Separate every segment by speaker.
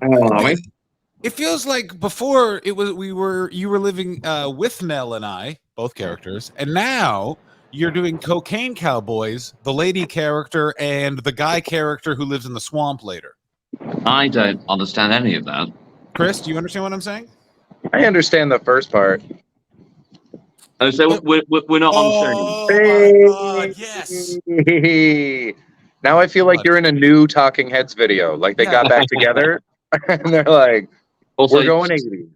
Speaker 1: Are we?
Speaker 2: It feels like before you were living with Nell and I, both characters, and now you're doing Cocaine Cowboys, the lady character, and the guy character who lives in the swamp later.
Speaker 1: I don't understand any of that.
Speaker 2: Chris, do you understand what I'm saying?
Speaker 3: I understand the first part.
Speaker 1: Oh, so we're not on the same.
Speaker 2: Oh my God! Yes.
Speaker 3: Now I feel like you're in a new Talking Heads video. Like they got back together and they're like,
Speaker 1: Also,
Speaker 3: we're going 80s.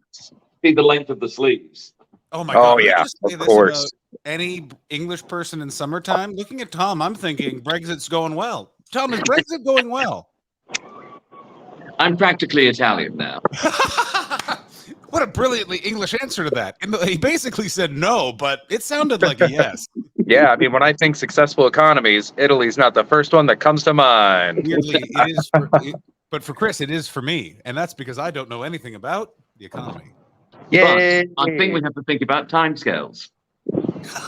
Speaker 1: see the length of the sleeves.
Speaker 2: Oh my God!
Speaker 3: Oh yeah, of course.
Speaker 2: Any English person in summertime looking at Tom, I'm thinking Brexit's going well. Tom, is Brexit going well?
Speaker 1: I'm practically Italian now.
Speaker 2: What a brilliantly English answer to that. He basically said no, but it sounded like a yes.
Speaker 3: Yeah, I mean, when I think successful economies, Italy's not the first one that comes to mind.
Speaker 2: Weirdly, but for Chris, it is for me, and that's because I don't know anything about the economy.
Speaker 3: Yeah,
Speaker 1: I think we have to think about timescales.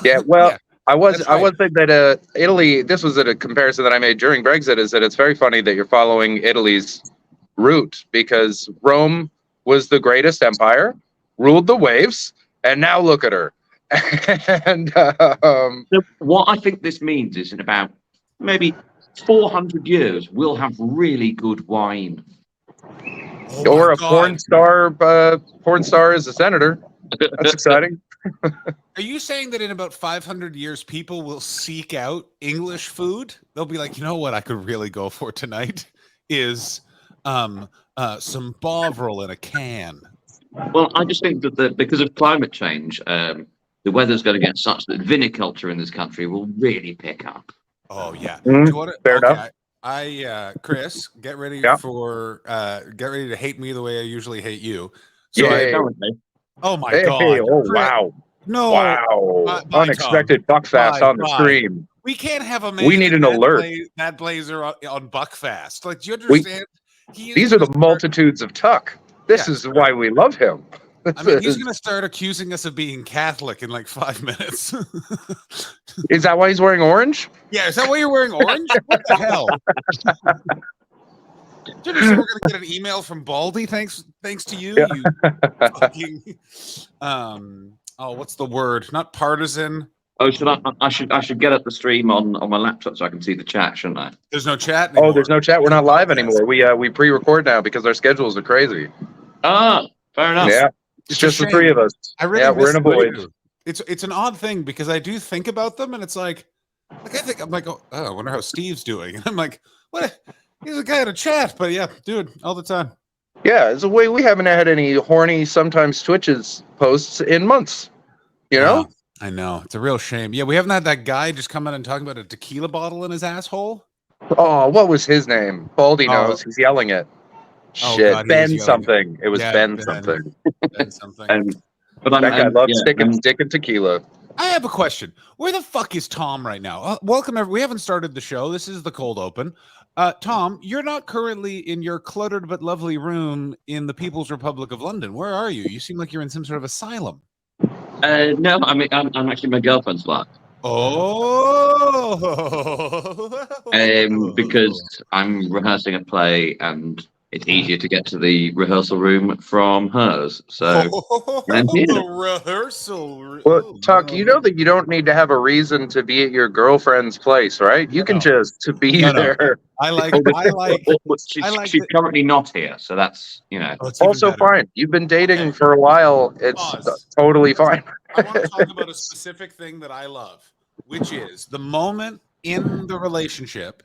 Speaker 3: Yeah, well,
Speaker 2: Yeah,
Speaker 3: I was
Speaker 2: right.
Speaker 3: saying that Italy. This was a comparison that I made during Brexit. Is that it's very funny that you're following Italy's route because Rome was the greatest empire, ruled the waves, and now look at her. And
Speaker 1: So what I think this means is in about maybe 400 years, we'll have really good wine.
Speaker 3: or a porn star as a senator. That's exciting.
Speaker 2: Are you saying that in about 500 years, people will seek out English food? They'll be like, you know what I could really go for tonight is some Bovril in a can.
Speaker 1: Well, I just think that because of climate change, the weather's going to get such that viniculture in this country will really pick up.
Speaker 2: Oh yeah,
Speaker 3: Fair enough.
Speaker 2: Chris, get ready
Speaker 3: Yeah.
Speaker 2: get ready to hate me the way I usually hate you. So
Speaker 3: Yeah.
Speaker 2: oh my
Speaker 3: Hey,
Speaker 2: God!
Speaker 3: oh
Speaker 2: Chris,
Speaker 3: wow.
Speaker 2: no,
Speaker 3: Wow.
Speaker 2: Bye,
Speaker 3: Unexpected Buckfast on the stream.
Speaker 2: We can't have a man.
Speaker 3: We need an alert.
Speaker 2: That blazer on Buckfast. Like, do you understand?
Speaker 3: These are the multitudes of Tuck. This is why we love him.
Speaker 2: I mean, he's going to start accusing us of being Catholic in like 5 minutes.
Speaker 3: Is that why he's wearing orange?
Speaker 2: Yeah, is that why you're wearing orange? What the hell? Do you understand we're going to get an email from Baldy thanks to you?
Speaker 3: Yeah.
Speaker 2: You fucking, what's the word? Not partisan.
Speaker 1: Oh, I should get up the stream on my laptop so I can see the chat, shouldn't I?
Speaker 2: There's no chat anymore.
Speaker 3: Oh, there's no chat. We're not live anymore. We pre-record now because our schedules are crazy.
Speaker 1: Ah, fair enough.
Speaker 3: Yeah, it's just the three of us. We're in a void.
Speaker 2: It's an odd thing because I do think about them and it's like I'm like, oh, I wonder how Steve's doing. And I'm like, what? He's a guy to chat, but yeah, dude, all the time.
Speaker 3: Yeah, it's a way we haven't had any horny, sometimes Twitches posts in months. You know?
Speaker 2: I know. It's a real shame. Yeah, we haven't had that guy just come in and talk about a tequila bottle in his asshole.
Speaker 3: Oh, what was his name? Baldy knows. He's yelling it. Shit,
Speaker 2: God,
Speaker 3: Ben something. It was Ben something.
Speaker 2: Ben something.
Speaker 3: But that guy loves sticking tequila.
Speaker 2: I have a question. Where the fuck is Tom right now? Welcome, everyone. We haven't started the show. This is the cold open. Tom, you're not currently in your cluttered but lovely room in the People's Republic of London. Where are you? You seem like you're in some sort of asylum.
Speaker 1: No, I'm actually in my girlfriend's flat.
Speaker 2: Oh,
Speaker 1: because I'm rehearsing a play and it's easier to get to the rehearsal room from hers. So
Speaker 2: the rehearsal room.
Speaker 3: Well, Tuck, you know that you don't need to have a reason to be at your girlfriend's place, right? You can just be there.
Speaker 2: I like.
Speaker 1: She's currently not here, so that's
Speaker 3: also fine. You've been dating for a while. It's totally fine.
Speaker 2: I want to talk about a specific thing that I love, which is the moment in the relationship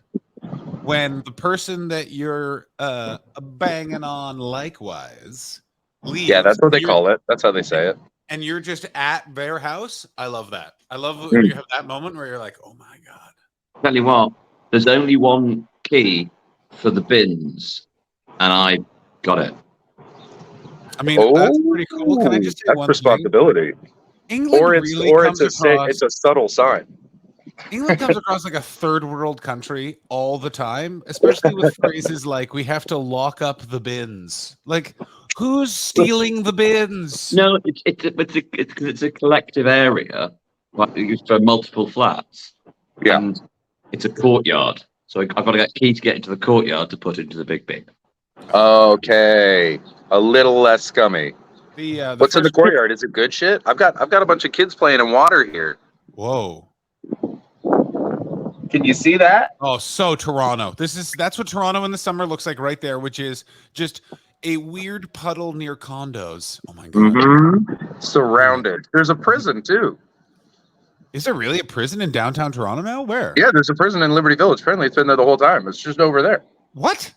Speaker 2: when the person that you're banging on likewise leaves.
Speaker 3: Yeah, that's what they call it. That's how they say it.
Speaker 2: And you're just at their house. I love that. I love when you have that moment where you're like, oh my God.
Speaker 1: Tell you what, there's only one key for the bins, and I got it.
Speaker 2: I mean, that's pretty cool. Can I just say
Speaker 3: that's
Speaker 2: one
Speaker 3: responsibility.
Speaker 2: Thing? England
Speaker 3: it's a subtle sign.
Speaker 2: England comes across like a third world country all the time, especially with phrases like "we have to lock up the bins." Like, who's stealing the bins?
Speaker 1: No, it's a collective area, like used for multiple flats.
Speaker 3: Yeah,
Speaker 1: and it's a courtyard, so I've got to get a key to get into the courtyard to put into the big bin.
Speaker 3: Okay, a little less scummy.
Speaker 2: The
Speaker 3: What's in the
Speaker 2: first.
Speaker 3: courtyard? Is it good shit? I've got a bunch of kids playing in water here.
Speaker 2: Whoa.
Speaker 3: Can you see that?
Speaker 2: Oh, so Toronto. That's what Toronto in the summer looks like right there, which is just a weird puddle near condos. Oh my god.
Speaker 3: Mm-hmm. Surrounded. There's a prison too.
Speaker 2: Is there really a prison in downtown Toronto now? Where?
Speaker 3: Yeah, there's a prison in Liberty Village. Apparently, it's been there the whole time. It's just over there.
Speaker 2: What?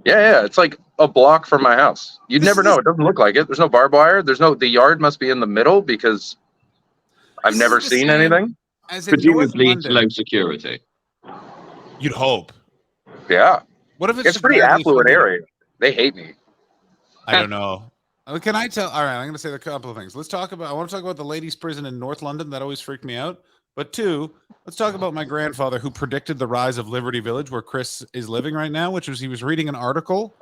Speaker 3: Yeah, it's like a block from my house. You'd
Speaker 2: This
Speaker 3: never
Speaker 2: is-
Speaker 3: know. It doesn't look like it. There's no barbed wire. The yard must be in the middle because I've
Speaker 2: This
Speaker 3: never
Speaker 2: is the
Speaker 3: seen
Speaker 2: same
Speaker 3: anything.
Speaker 2: As in North
Speaker 1: Presumably it's
Speaker 2: London.
Speaker 1: low security.
Speaker 2: You'd hope.
Speaker 3: Yeah,
Speaker 2: What if it's
Speaker 3: it's a pretty
Speaker 2: badly
Speaker 3: affluent
Speaker 2: funded?
Speaker 3: area. They hate me.
Speaker 2: I don't know. Can I tell? All right, I'm going to say a couple of things. I want to talk about the ladies' prison in North London. That always freaked me out. But two, let's talk about my grandfather who predicted the rise of Liberty Village, where Chris is living right now, which was he was reading an article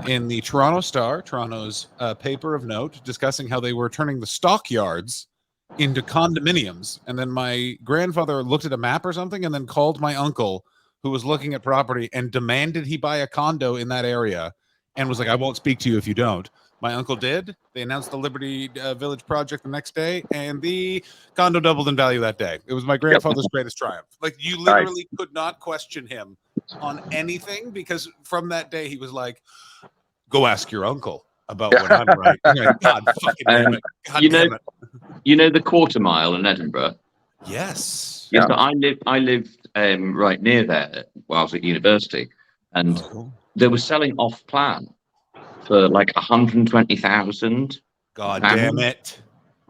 Speaker 2: in the Toronto Star, Toronto's paper of note, discussing how they were turning the stockyards into condominiums. And then my grandfather looked at a map or something and then called my uncle who was looking at property and demanded he buy a condo in that area and was like, I won't speak to you if you don't. My uncle did. They announced the Liberty Village project the next day, and the condo doubled in value that day. It was my grandfather's greatest triumph. Like, you literally could not question him on anything because from that day he was like, go ask your uncle about what I'm right. Like, God fucking damn it. God
Speaker 1: You know-
Speaker 2: damn it.
Speaker 1: You know the Quarter Mile in Edinburgh?
Speaker 2: Yes.
Speaker 1: Yeah. So I lived right near there while I was at university, and
Speaker 2: Oh, cool.
Speaker 1: they were selling off plan for like 120,000.
Speaker 2: God
Speaker 1: Family?
Speaker 2: damn it.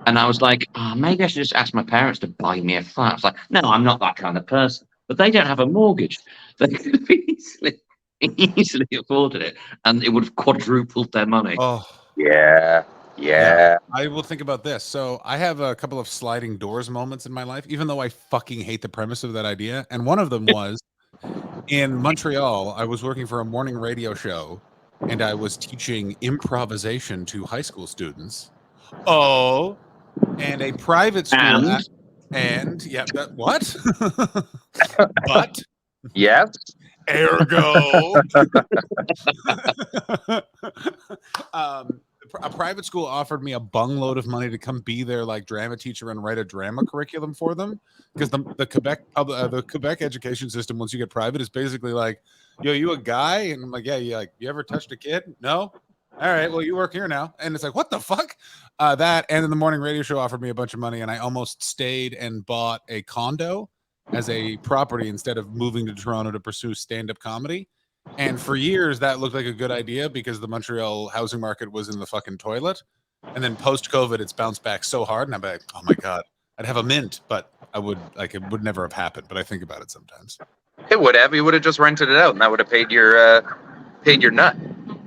Speaker 1: And I was like, oh, maybe I should just ask my parents to buy me a flat. I was like, no, I'm not that kind of person. But they don't have a mortgage. They could have easily afforded it, and it would have quadrupled their money.
Speaker 2: Oh,
Speaker 3: Yeah.
Speaker 2: I will think about this. So I have a couple of sliding doors moments in my life, even though I fucking hate the premise of that idea. And one of them was in Montreal, I was working for a morning radio show and I was teaching improvisation to high school students. Oh, and a private school. And yeah, what? But
Speaker 3: Yes.
Speaker 2: ergo. A private school offered me a bungload of money to come be their like drama teacher and write a drama curriculum for them because the Quebec education system, once you get private, is basically like, yo, you a guy? And I'm like, yeah, you ever touched a kid? No. All right, well, you work here now. And it's like, what the fuck? That and then the morning radio show offered me a bunch of money, and I almost stayed and bought a condo as a property instead of moving to Toronto to pursue stand-up comedy. And for years, that looked like a good idea because the Montreal housing market was in the fucking toilet. And then post-COVID, it's bounced back so hard, and I'm like, oh my god, I'd have a mint, but it would never have happened. But I think about it sometimes.
Speaker 3: It would have. You would have just rented it out, and that would have paid your nut.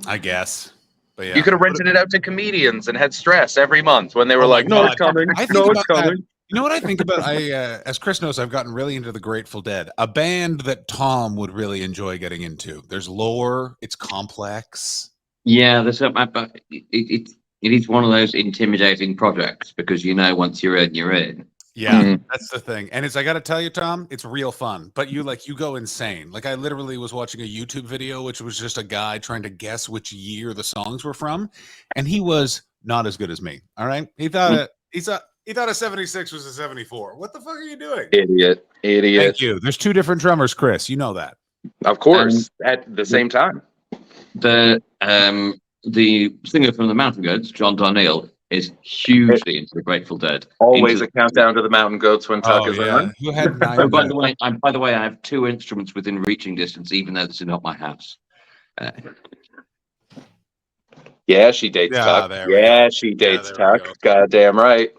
Speaker 2: I guess. But yeah,
Speaker 3: You could have rented it out to comedians and had stress every month when they were
Speaker 2: Oh my
Speaker 3: like, "No, it's
Speaker 2: God.
Speaker 3: coming.
Speaker 2: I think
Speaker 3: No, it's
Speaker 2: about that.
Speaker 3: coming."
Speaker 2: You know what I think about? As Chris knows, I've gotten really into the Grateful Dead, a band that Tom would really enjoy getting into. There's lore, it's complex.
Speaker 1: Yeah, but it is one of those intimidating projects because once you're in, you're in.
Speaker 2: Yeah, that's the thing. And I got to tell you, Tom, it's real fun. But you go insane. Like I literally was watching a YouTube video, which was just a guy trying to guess which year the songs were from, and he was not as good as me. All right, he thought a 76 was a 74. What the fuck are you doing?
Speaker 3: Idiot.
Speaker 2: Thank you. There's two different drummers, Chris. You know that.
Speaker 3: Of course, at the same time.
Speaker 1: The singer from the Mountain Goats, John Darnielle, is hugely into the Grateful Dead.
Speaker 3: Always a countdown to the Mountain Goats when Tuck is on.
Speaker 2: Who had 9
Speaker 1: Oh, by
Speaker 2: minutes?
Speaker 1: the way, I have 2 instruments within reaching distance, even though this is not my house.
Speaker 3: Yeah, she dates
Speaker 2: Yeah,
Speaker 3: Tuck.
Speaker 2: there we
Speaker 3: Yeah, she dates
Speaker 2: there we
Speaker 3: Tuck. Goddamn right.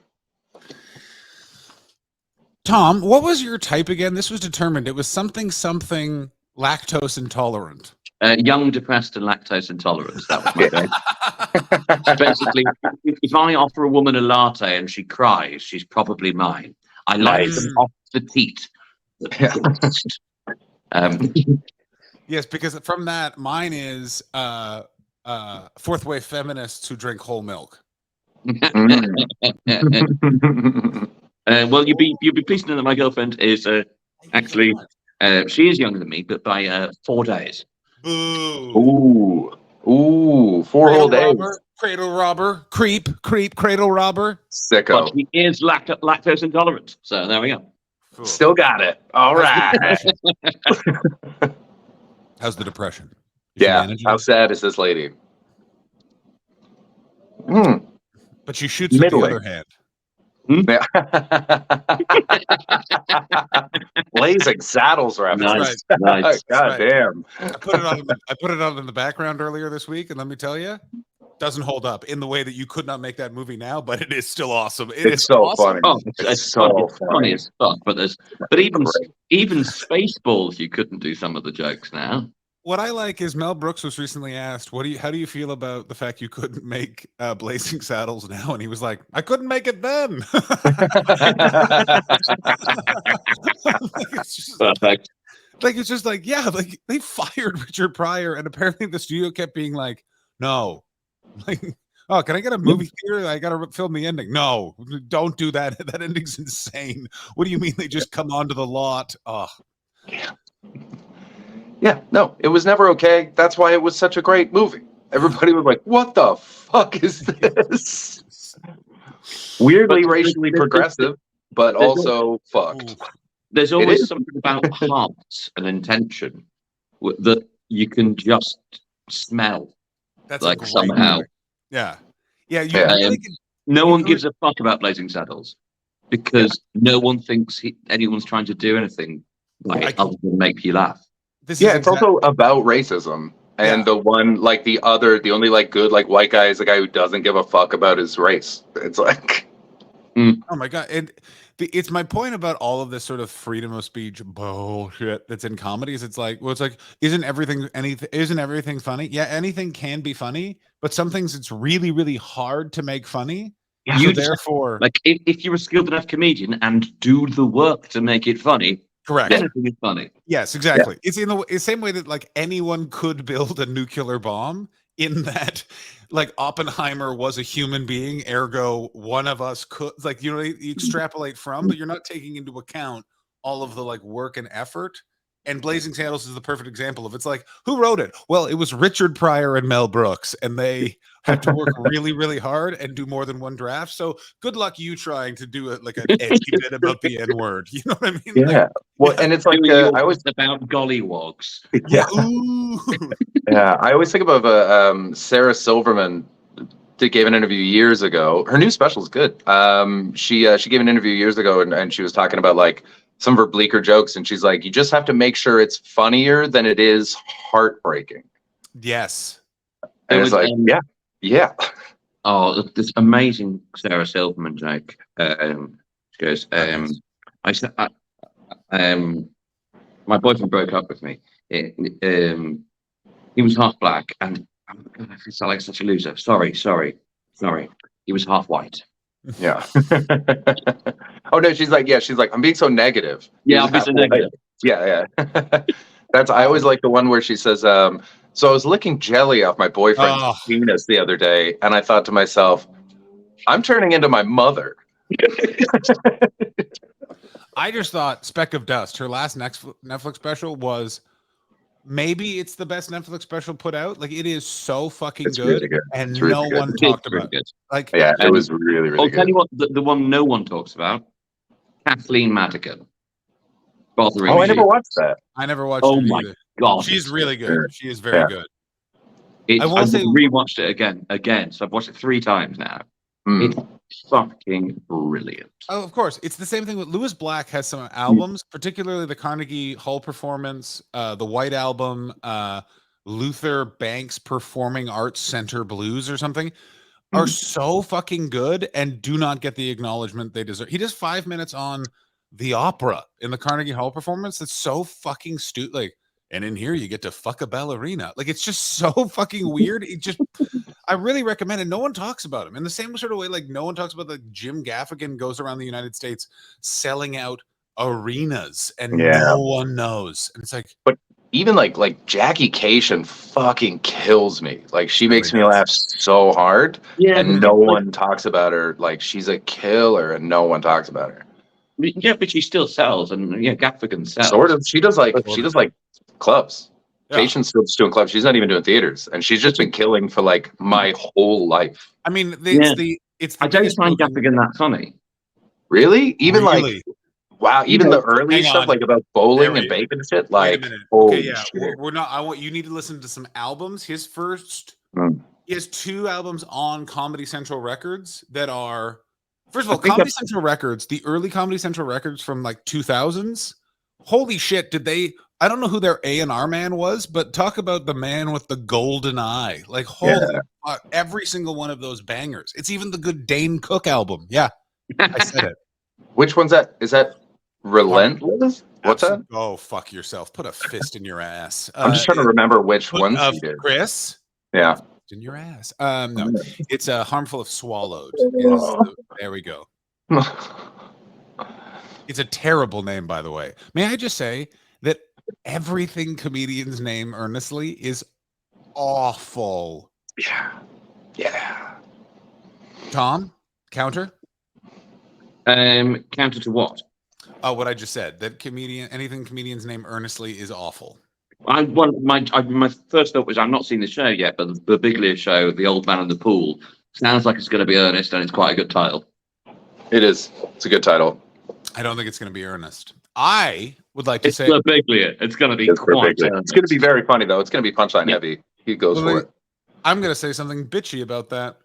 Speaker 2: Tom, what was your type again? This was determined. It was something lactose intolerant.
Speaker 1: Young, depressed, and lactose intolerant. That was my thing. Basically, if I offer a woman a latte and she cries, she's probably mine. I like
Speaker 3: Nice.
Speaker 1: them off the teat.
Speaker 2: Yes, because from that, mine is fourth wave feminists who drink whole milk.
Speaker 1: Well, you'll be pleased to know that my girlfriend is actually she is younger than me, but by 4 days.
Speaker 2: Boo.
Speaker 3: Ooh. Ooh, 4 whole days.
Speaker 2: Cradle robber, creep, cradle robber.
Speaker 3: Sicko.
Speaker 1: But he is lactose intolerant. So there we go.
Speaker 2: Cool.
Speaker 3: Still got it. All right.
Speaker 2: How's the depression? Is she
Speaker 3: Yeah.
Speaker 2: managing?
Speaker 3: How sad is this lady? Hmm.
Speaker 2: But she shoots with the
Speaker 3: Middling.
Speaker 2: other hand.
Speaker 3: Blazing Saddles reference.
Speaker 1: Nice.
Speaker 3: God
Speaker 2: right.
Speaker 3: damn.
Speaker 2: I put it on in the background earlier this week, and let me tell you, doesn't hold up in the way that you could not make that movie now, but it is still awesome.
Speaker 3: It's so
Speaker 2: awesome.
Speaker 3: funny.
Speaker 1: Oh,
Speaker 3: It's so
Speaker 1: funny as fuck. But even Spaceballs, you couldn't do some of the jokes now.
Speaker 2: What I like is Mel Brooks was recently asked, how do you feel about the fact you couldn't make Blazing Saddles now? And he was like, I couldn't make it then.
Speaker 1: Perfect.
Speaker 2: Like, it's just like, yeah, like they fired Richard Pryor, and apparently the studio kept being like, no, like, oh, can I get a movie theater? I gotta film the ending. No, don't do that. That ending's insane. What do you mean they just come onto the lot? Oh,
Speaker 3: yeah, no, it was never okay. That's why it was such a great movie. Everybody was like, what the fuck is this? Weirdly racially progressive, but also fucked.
Speaker 1: There's always something about heart and intention that you can just smell.
Speaker 2: that's
Speaker 1: like somehow.
Speaker 2: movie. Yeah. You
Speaker 3: Yeah.
Speaker 2: really can,
Speaker 1: No one gives a fuck about Blazing Saddles because no one thinks anyone's trying to do anything like other than make you laugh.
Speaker 3: It's also about racism. And the one, like the only like good like white guy is the guy who doesn't give a fuck about his race. It's like,
Speaker 2: oh my god, and it's my point about all of this sort of freedom of speech bullshit that's in comedies. It's like, well, it's like, isn't everything funny? Yeah, anything can be funny, but some things it's really, really hard to make funny.
Speaker 1: Yeah.
Speaker 2: So therefore,
Speaker 1: like if you're a skilled enough comedian and do the work to make it funny,
Speaker 2: correct.
Speaker 1: Anything is funny.
Speaker 2: Yes, exactly. Yeah. It's in the same way that like anyone could build a nuclear bomb, in that like Oppenheimer was a human being, ergo one of us could, like, you know, you extrapolate from, but you're not taking into account all of the like work and effort. And Blazing Saddles is the perfect example of, it's like, who wrote it? Well, it was Richard Pryor and Mel Brooks, and they had to work really, really hard and do more than one draft. So good luck you trying to do it like an edgy bit about the N word. You know what I mean?
Speaker 3: Yeah.
Speaker 2: Like,
Speaker 3: well, and it's like I always
Speaker 1: about gollywogs.
Speaker 3: Yeah.
Speaker 2: Ooh.
Speaker 3: Yeah. I always think about Sarah Silverman. Gave an interview years ago. Her new special is good. She gave an interview years ago, and she was talking about like some of her bleaker jokes, and she's like, you just have to make sure it's funnier than it is heartbreaking.
Speaker 2: Yes.
Speaker 3: And it's like, yeah.
Speaker 1: Oh, this amazing Sarah Silverman joke. She goes, my boyfriend broke up with me. He was half black, and I feel like such a loser. Sorry. He was half white.
Speaker 3: Yeah. Oh no, she's like, I'm being so negative.
Speaker 1: Yeah, I'm being so negative.
Speaker 3: Yeah. I always like the one where she says, so I was licking jelly off my boyfriend's penis the other day, and I thought to myself, I'm turning into my mother.
Speaker 2: I just thought Speck of Dust, her last Netflix special, was maybe it's the best Netflix special put out. Like, it is so fucking good,
Speaker 3: really good,
Speaker 2: and no one talked about it. Like,
Speaker 3: yeah, it was really, really
Speaker 1: I'll
Speaker 3: good.
Speaker 1: tell you what, the one no one talks about, Kathleen Madigan.
Speaker 3: Oh, I never watched that.
Speaker 2: I never watched.
Speaker 1: Oh
Speaker 2: it
Speaker 1: my
Speaker 2: either.
Speaker 1: god,
Speaker 2: she's really good. She is very good.
Speaker 1: I rewatched it again. So I've watched it 3 times now. It's fucking brilliant.
Speaker 2: Oh, of course. It's the same thing with Lewis Black. Has some albums, particularly the Carnegie Hall performance, the White Album, Luther Banks Performing Arts Center Blues or something, are so fucking good and do not get the acknowledgement they deserve. He does 5 minutes on the opera in the Carnegie Hall performance. That's so fucking stupid. Like, and in here you get to fuck a ballerina. Like, it's just so fucking weird. It just, I really recommend it. No one talks about him in the same sort of way. Like, no one talks about like Jim Gaffigan goes around the United States selling out arenas and no one knows. And it's like,
Speaker 3: but even like Jackie Cation fucking kills me. Like, she makes me laugh so hard, and no one talks about her. Like, she's a killer, and no one talks about her.
Speaker 1: Yeah, but she still sells, and Gaffigan sells.
Speaker 3: Sort of. She does like clubs. Patience still just doing clubs. She's not even doing theaters, and she's just been killing for like my whole life.
Speaker 2: I mean,
Speaker 1: Yeah.
Speaker 2: it's the
Speaker 1: I don't
Speaker 2: biggest
Speaker 1: find
Speaker 2: movie.
Speaker 1: Gaffigan that funny.
Speaker 3: Really? Even
Speaker 2: Really?
Speaker 3: wow, even the early
Speaker 2: hang
Speaker 3: stuff
Speaker 2: on.
Speaker 3: like about bowling
Speaker 2: There
Speaker 3: and
Speaker 2: we-
Speaker 3: bacon and shit.
Speaker 2: Wait
Speaker 3: Like,
Speaker 2: a minute.
Speaker 3: holy
Speaker 2: Okay, yeah,
Speaker 3: shit.
Speaker 2: we're not. You need to listen to some albums. His first,
Speaker 3: Mm.
Speaker 2: he has 2 albums on Comedy Central Records that are, first of all,
Speaker 1: I think
Speaker 2: Comedy Central Records, the early Comedy Central Records from like 2000s. Holy shit! Did they? I don't know who their A&R man was, but talk about the man with the golden eye. Like, holy fuck, every single one of those bangers. It's even the good Dane Cook album. Yeah, I said it.
Speaker 3: Which one's that? Is that Relentless? What's that?
Speaker 2: Oh, fuck yourself. Put a fist in your ass.
Speaker 3: I'm just trying to remember which ones he did.
Speaker 2: Chris?
Speaker 3: Yeah.
Speaker 2: In your ass. No, it's Harmful if Swallowed. There we go. It's a terrible name, by the way. May I just say that everything comedians name earnestly is awful.
Speaker 3: Yeah.
Speaker 2: Tom, counter?
Speaker 1: Counter to what?
Speaker 2: What I just said, that anything comedians name earnestly is awful.
Speaker 1: My first thought was I've not seen the show yet, but the Biglia show, The Old Man in the Pool, sounds like it's going to be earnest, and it's quite a good title.
Speaker 3: It is. It's a good title.
Speaker 2: I don't think it's going to be earnest. I would like to
Speaker 1: It's
Speaker 2: say
Speaker 1: the Biglia. It's going to be quite
Speaker 3: Biglia. It's going to be very funny though. It's going to be punchline heavy. He goes for it.
Speaker 2: I'm going to say something bitchy about that.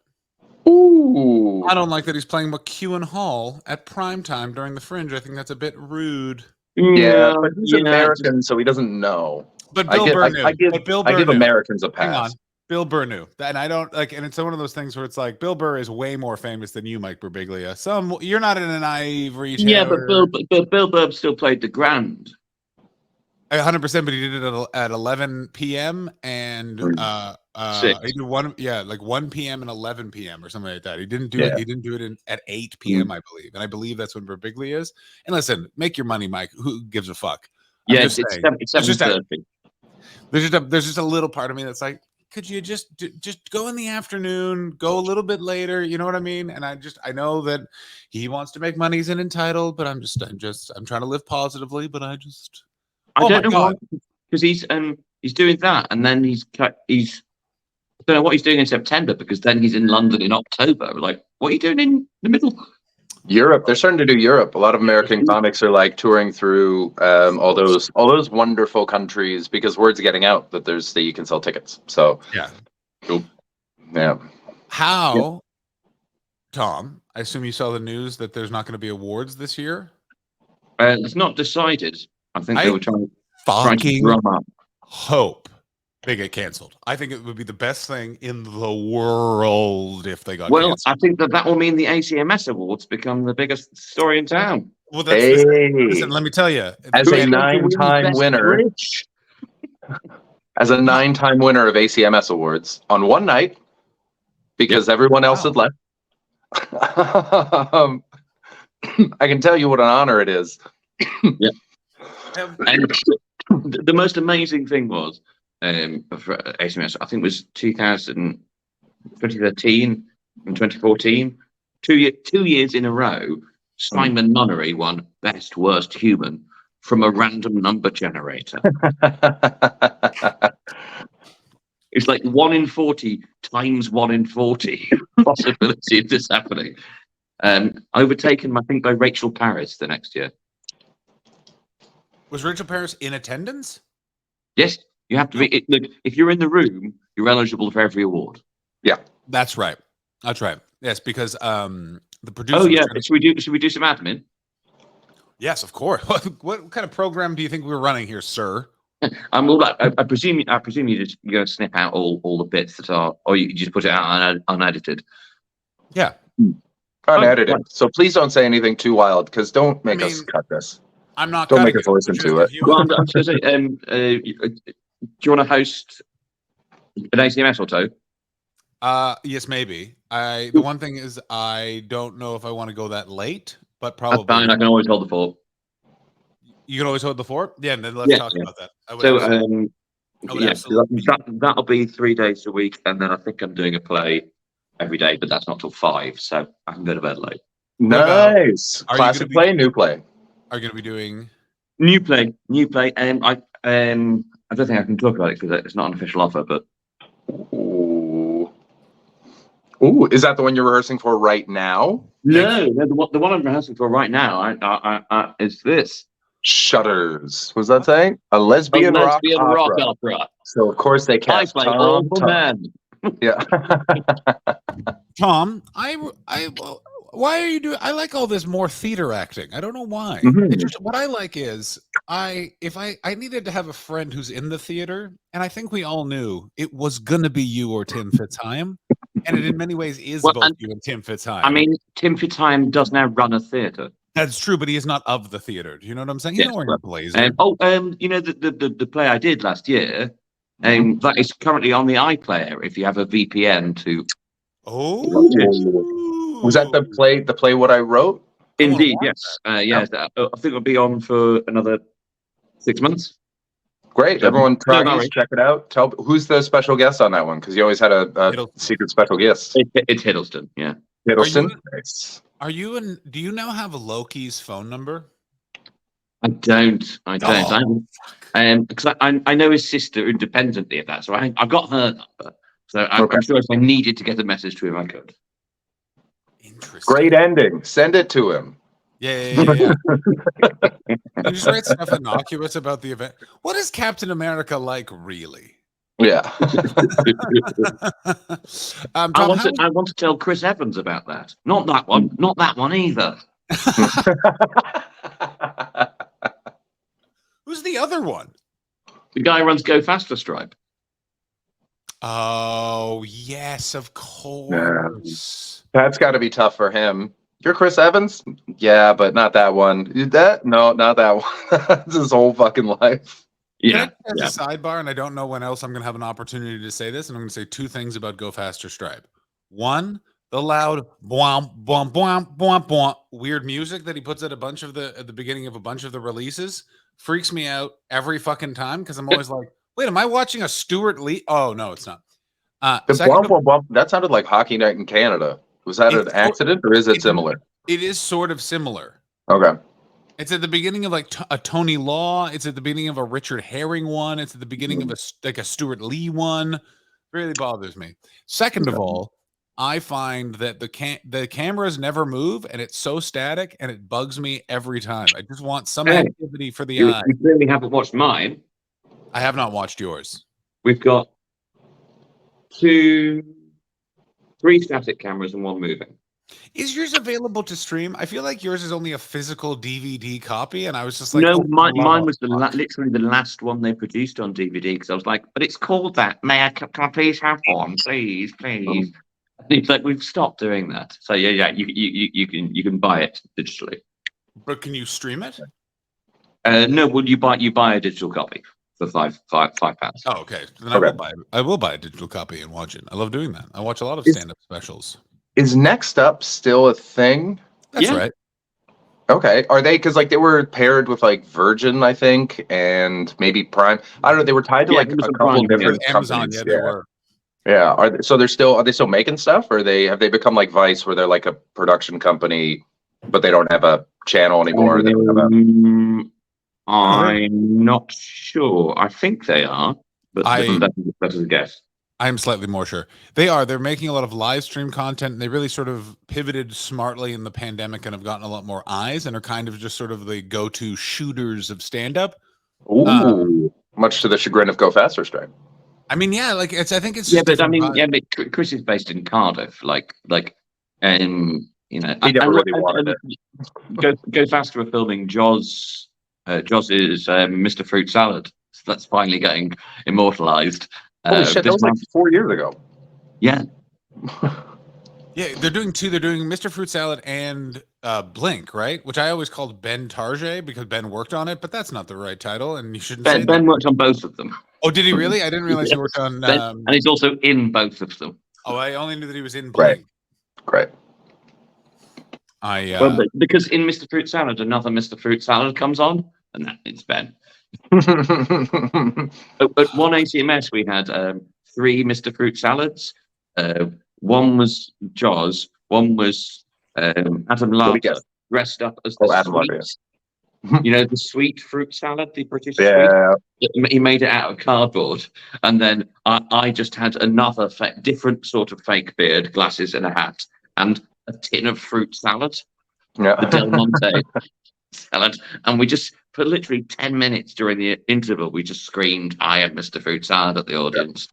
Speaker 3: Ooh.
Speaker 2: I don't like that he's playing McEwen Hall at prime time during the Fringe. I think that's a bit rude.
Speaker 3: Yeah, but he's American, so he doesn't know.
Speaker 2: But Bill Burr knew.
Speaker 3: I give Americans a pass.
Speaker 2: Hang on. Bill Burr knew. And I don't like, and it's one of those things where it's like Bill Burr is way more famous than you, Mike Birbiglia. You're not in an ivory tower.
Speaker 1: Yeah, but Bill Burr still played the Grand.
Speaker 2: 100%, but he did it at 11 p.m. and he did 1 p.m. and 11 p.m. or something like that. He didn't do it. He didn't do it at 8 p.m. I believe, and I believe that's when Birbiglia is. And listen, make your money, Mike. Who gives a fuck?
Speaker 1: It's 7:30.
Speaker 2: There's just a little part of me that's like, could you just go in the afternoon, go a little bit later? You know what I mean? And I know that he wants to make money, he's entitled, but I'm trying to live positively, but I don't know why,
Speaker 1: because he's doing that, and then I don't know what he's doing in September, because then he's in London in October. Like, what are you doing in the middle?
Speaker 3: Europe. They're starting to do Europe. A lot of American comics are like touring through all those wonderful countries because word's getting out that you can sell tickets. So
Speaker 2: yeah,
Speaker 3: cool. Yeah.
Speaker 2: How, Tom? I assume you saw the news that there's not going to be awards this year.
Speaker 1: It's not decided. I think they were trying to drum up.
Speaker 2: Hope they get canceled. I think it would be the best thing in the world if they got canceled.
Speaker 1: I think that will mean the ACMS Awards become the biggest story in town.
Speaker 2: Well, listen, let me tell you.
Speaker 3: As a 9-time winner, as a 9-time winner of ACMS Awards on one night, because everyone else had left, I can tell you what an honor it is.
Speaker 1: Yeah. And the most amazing thing was, for ACMS, I think it was 2013 and 2014, 2 years in a row, Simon Nunnery won Best Worst Human from a random number generator. It's like 1 in 40 times 1 in 40 possibility of this happening. Overtaken, I think, by Rachel Paris the next year.
Speaker 2: Was Rachel Paris in attendance?
Speaker 1: Yes, you have to be. Look, if you're in the room, you're eligible for every award.
Speaker 3: Yeah,
Speaker 2: that's right. That's right. Yes, because the producer.
Speaker 3: Oh
Speaker 1: yeah, should we do some admin?
Speaker 2: Yes, of course. What kind of program do you think we're running here, sir?
Speaker 1: I presume you're going to snip out all the bits that are, or you just put it out unedited.
Speaker 2: Yeah,
Speaker 3: unedited. So please don't say anything too wild, because don't make us cut this.
Speaker 2: I'm not.
Speaker 3: Don't make us listen to it.
Speaker 1: Well, I'm just going to say, do you want to host an ACMS or two?
Speaker 2: Yes, maybe. The one thing is, I don't know if I want to go that late, but probably.
Speaker 1: That's fine. I can always hold the fort.
Speaker 2: You can always hold the fort. Yeah, and then let's talk about that.
Speaker 1: That'll be 3 days a week, and then I think I'm doing a play every day, but that's not till 5, so I can go to bed late.
Speaker 3: Nice. Classic play, new play.
Speaker 2: Are you going to be doing
Speaker 1: new play? I don't think I can talk about it because it's not an official offer. But
Speaker 3: Ooh. Ooh, is that the one you're rehearsing for right now?
Speaker 1: no, the one I'm rehearsing for right now is this.
Speaker 3: Shutters. What does that say? A lesbian, rock opera. So of course they
Speaker 1: I
Speaker 3: cast
Speaker 1: play all
Speaker 3: Thom
Speaker 1: for
Speaker 3: Tuck.
Speaker 1: men.
Speaker 3: Yeah.
Speaker 2: Tom, why are you doing? I like all this more theater acting. I don't know why.
Speaker 3: Mhm.
Speaker 2: It's just what I like is I needed to have a friend who's in the theater, and I think we all knew it was gonna be you or Tim Fitzheim, and it in many ways is
Speaker 1: Well,
Speaker 2: both
Speaker 1: and-
Speaker 2: you and Tim Fitzheim.
Speaker 1: I mean, Tim Fitzheim does now run a theatre.
Speaker 2: That's true, but he is not of the theater. Do you know what I'm saying? He's
Speaker 1: Yes,
Speaker 2: not wearing a blazer.
Speaker 1: you know the play I did last year. That is currently on the iPlayer. If you have a VPN to.
Speaker 2: Oh,
Speaker 3: Was that the play? The play what I wrote?
Speaker 2: I wanna
Speaker 1: Indeed,
Speaker 2: watch
Speaker 1: yes, yes. I think it'll be on for another 6 months.
Speaker 3: Great.
Speaker 1: So,
Speaker 3: Everyone try
Speaker 1: no
Speaker 3: it,
Speaker 1: worries.
Speaker 3: check it out. Tell who's the special guest on that one, because you always had a
Speaker 2: Hiddleston.
Speaker 3: secret special guest.
Speaker 1: It's Hiddleston. Yeah.
Speaker 3: Hiddleston. Nice.
Speaker 2: Are you and do you now have Loki's phone number?
Speaker 1: I don't.
Speaker 2: Oh,
Speaker 1: Because I know his sister independently of that, so I've got her number. So I'm
Speaker 3: Okay.
Speaker 1: sure if I needed to get a message to him, I could.
Speaker 2: Interesting.
Speaker 3: Great ending. Send it to him.
Speaker 2: Yeah. You just write stuff innocuous about the event. What is Captain America like, really?
Speaker 3: Yeah.
Speaker 2: Tom,
Speaker 1: I want to tell Chris Evans about that. Not that one. Not that one either.
Speaker 2: who's the other one?
Speaker 1: The guy who runs Go Faster Stripe.
Speaker 2: Oh, yes, of course.
Speaker 3: That's got to be tough for him. You're Chris Evans? Yeah, but not that one. No, not that one. That's his whole fucking life.
Speaker 1: Yeah.
Speaker 2: As a sidebar, and I don't know when else I'm going to have an opportunity to say this, and I'm going to say two things about Go Faster Stripe. One, the loud bwomp bwomp bwomp bwomp bwomp weird music that he puts at the beginning of a bunch of the releases freaks me out every fucking time because I'm always like, wait, am I watching a Stuart Lee? Oh no, it's not.
Speaker 3: The bwomp, bwomp, bwomp, that sounded like Hockey Night in Canada. Was that an accident or is it similar?
Speaker 2: It is sort of similar.
Speaker 3: Okay.
Speaker 2: It's at the beginning of like a Tony Law. It's at the beginning of a Richard Herring one. It's at the beginning of a Stuart Lee one. Really bothers me. Second of all, I find that the cameras never move and it's so static and it bugs me every time. I just want some activity for the eye.
Speaker 1: You clearly haven't watched mine.
Speaker 2: I have not watched yours.
Speaker 1: We've got 3 static cameras and 1 moving.
Speaker 2: Is yours available to stream? I feel like yours is only a physical DVD copy, and I was just like,
Speaker 1: no,
Speaker 2: oh,
Speaker 1: mine was literally the last one they produced on DVD because I was like, but it's called that. Can I please have one, please? And it's like we've stopped doing that. So yeah, you can buy it digitally.
Speaker 2: But can you stream it?
Speaker 1: No, well you buy a digital copy for £5.
Speaker 2: Oh, okay. Then
Speaker 3: Okay.
Speaker 2: I will buy a digital copy and watch it. I love doing that. I watch a lot of stand-up specials.
Speaker 3: Is Next Up still a thing?
Speaker 2: That's right.
Speaker 3: Okay. Are they, because like they were paired with like Virgin, I think, and maybe Prime. I don't know. They were tied to like a
Speaker 1: Amazon
Speaker 3: couple
Speaker 1: Prime,
Speaker 3: different
Speaker 2: Amazon,
Speaker 3: companies.
Speaker 2: yeah, they were.
Speaker 3: Yeah. Are they still making stuff, or have they become like Vice, where they're like a production company, but they don't have a channel anymore? They don't have a...
Speaker 1: I'm not sure. I think they are, but that's a guess.
Speaker 2: I'm slightly more sure. They are. They're making a lot of live stream content, and they really sort of pivoted smartly in the pandemic and have gotten a lot more eyes and are kind of just sort of the go-to shooters of stand-up.
Speaker 3: Ooh, much to the chagrin of Go Faster Stripe.
Speaker 2: I mean, yeah, like I think it's
Speaker 1: Yeah,
Speaker 2: just
Speaker 1: but I mean,
Speaker 2: vibe.
Speaker 1: but Chris is based in Cardiff, you know,
Speaker 3: He never really wanted it.
Speaker 1: Go Faster are filming Jaws. Jaws is Mr. Fruit Salad. So that's finally getting immortalized.
Speaker 3: Holy shit, that was like 4 years ago.
Speaker 1: Yeah.
Speaker 2: Yeah, they're doing 2. They're doing Mr. Fruit Salad and Blink, right? Which I always called Ben Target because Ben worked on it, but that's not the right title, and you shouldn't say
Speaker 1: Ben
Speaker 2: that.
Speaker 1: worked on both of them.
Speaker 2: Oh, did he really? I didn't realize he worked on.
Speaker 1: And he's also in both of them.
Speaker 2: Oh, I only knew that he was in Blink.
Speaker 3: Great.
Speaker 1: Well, because in Mr. Fruit Salad, another Mr. Fruit Salad comes on, and it's Ben. At one ACMS, we had 3 Mr. Fruit Salads. One was Jaws. One was Adam Larter dressed up as the
Speaker 3: Adam Larter,
Speaker 1: sweets. You know, the sweet fruit salad, the British sweet.
Speaker 3: Yeah.
Speaker 1: He made it out of cardboard, and then I just had another different sort of fake beard, glasses, and a hat, and a tin of fruit salad, the Del Monte salad, and we just for literally 10 minutes during the interval, we just screamed, "I am Mr. Fruit Salad" at the audience.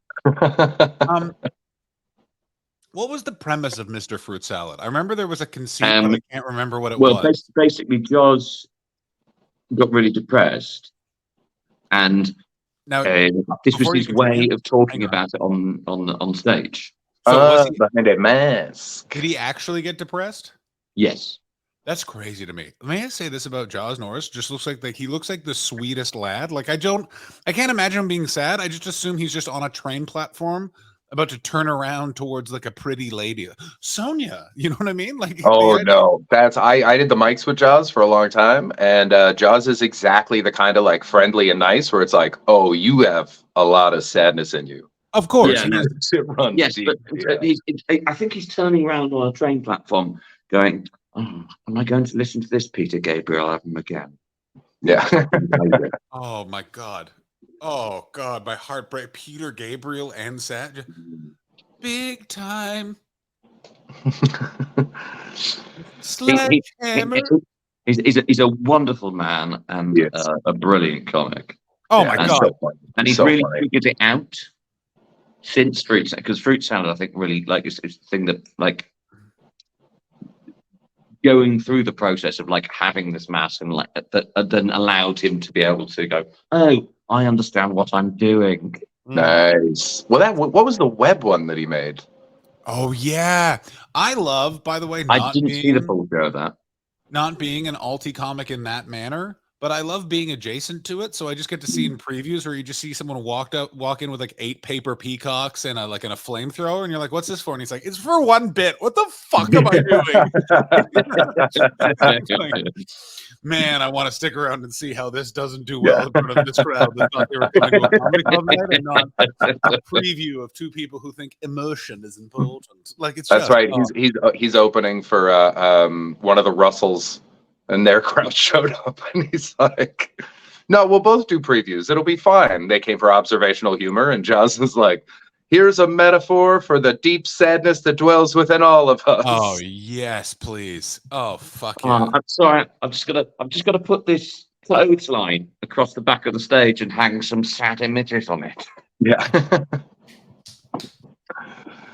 Speaker 2: What was the premise of Mr. Fruit Salad? I remember there was a conceit, but I can't remember what it
Speaker 1: was.
Speaker 2: Well,
Speaker 1: basically, Jaws got really depressed, and
Speaker 2: now
Speaker 1: this was his way of talking about it on stage.
Speaker 2: So
Speaker 3: behind a mask.
Speaker 2: Did he actually get depressed?
Speaker 1: Yes.
Speaker 2: That's crazy to me. May I say this about Jaws Norris? Just looks like he looks like the sweetest lad. Like I can't imagine him being sad. I just assume he's just on a train platform about to turn around towards like a pretty lady. Sonia, you know what I mean? Like
Speaker 3: no, that's I did the mics with Jaws for a long time, and Jaws is exactly the kind of like friendly and nice where it's like, oh, you have a lot of sadness in you.
Speaker 2: Of course.
Speaker 1: Yeah, yes, but I think he's turning around on a train platform going, oh, am I going to listen to this Peter Gabriel album again?
Speaker 3: Yeah.
Speaker 2: Oh my God. Oh God, my heart break. Peter Gabriel and sad. Big time. Sledgehammer.
Speaker 1: He's a wonderful man and a brilliant comic.
Speaker 2: Oh my God.
Speaker 3: So
Speaker 1: and he's really figured it out since Fruit Salad, because Fruit Salad, I think, really like is the thing that like going through the process of like having this mask and like that then allowed him to be able to go, oh, I understand what I'm doing.
Speaker 3: Nice. Well, what was the web one that he made?
Speaker 2: Oh yeah, I love. By the way,
Speaker 1: I didn't see the full show of that.
Speaker 2: Not being an alti comic in that manner, but I love being adjacent to it. So I just get to see in previews where you just see someone walk in with like 8 paper peacocks and a flamethrower, and you're like, "What's this for?" And he's like, "It's for one bit." What the fuck am I doing? Man, I want to stick around and see how this doesn't do well in front of this crowd that thought they were coming to a comedy club night and not a preview of 2 people who think emotion is important. Like it's
Speaker 3: that's right. He's opening for one of the Russells, and their crowd showed up, and he's like, "No, we'll both do previews. It'll be fine." They came for observational humor, and Jaws was like, "Here's a metaphor for the deep sadness that dwells within all of us."
Speaker 2: Oh yes, please. Oh fuck yeah.
Speaker 1: I'm sorry. I'm just gonna put this clothesline across the back of the stage and hang some sad images on it.
Speaker 3: Yeah.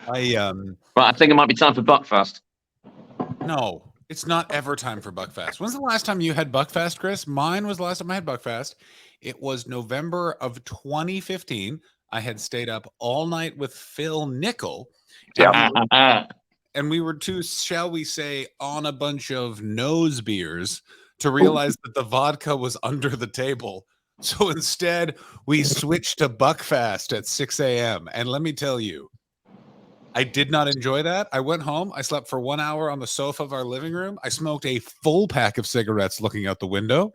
Speaker 2: But
Speaker 1: I think it might be time for Buckfast.
Speaker 2: No, it's not ever time for Buckfast. When's the last time you had Buckfast, Chris? Mine was the last time I had Buckfast. It was November of 2015. I had stayed up all night with Phil Nickel. And we were too, shall we say, on a bunch of nose beers to realize that the vodka was under the table. So instead, we switched to Buckfast at 6 a.m. And let me tell you, I did not enjoy that. I went home. I slept for 1 hour on the sofa of our living room. I smoked a full pack of cigarettes looking out the window.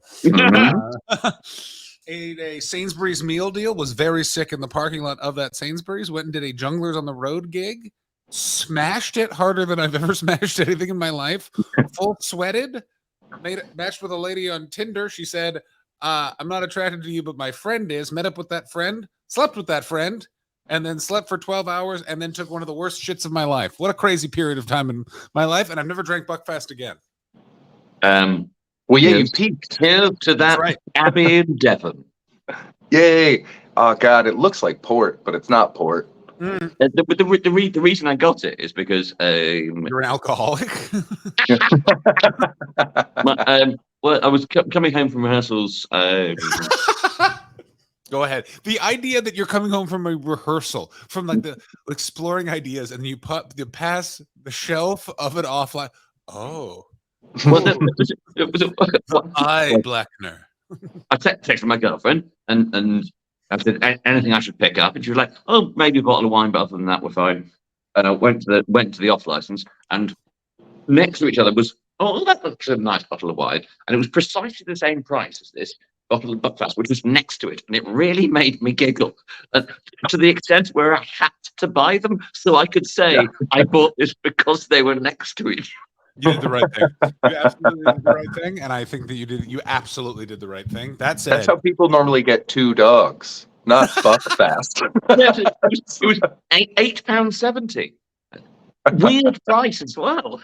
Speaker 2: Ate a Sainsbury's meal deal. Was very sick in the parking lot of that Sainsbury's. Went and did a Junglers on the Road gig. Smashed it harder than I've ever smashed anything in my life. Full sweated. Matched with a lady on Tinder. She said, I'm not attracted to you, but my friend is. Met up with that friend. Slept with that friend. And then slept for 12 hours and then took one of the worst shits of my life. What a crazy period of time in my life. And I've never drank Buckfast again.
Speaker 3: Well, yeah, you peaked.
Speaker 1: Here to that right. Abbey in Devon.
Speaker 3: Yay. Oh, God, it looks like port, but it's not port.
Speaker 1: The reason I got it is because...
Speaker 2: You're an alcoholic?
Speaker 1: Well, I was coming home from rehearsals...
Speaker 2: Go ahead. The idea that you're coming home from a rehearsal, from like the exploring ideas, and you pass the shelf of it off like, oh. Blackner.
Speaker 1: I texted my girlfriend and I said anything I should pick up, and she was like, "Oh, maybe a bottle of wine, but other than that, we're fine." And I went to the off license, and next to each other was, "Oh, that looks a nice bottle of wine," and it was precisely the same price as this bottle of Buckfast, which was next to it, and it really made me giggle, to the extent where I had to buy them so I could say I bought this because they were next to each
Speaker 2: You did the right thing. You absolutely did the right thing, and I think that you absolutely did the right thing. That said,
Speaker 3: That's how people normally get 2 dogs, not buck fast.
Speaker 1: Yes, it was £8.70. Weird price as well.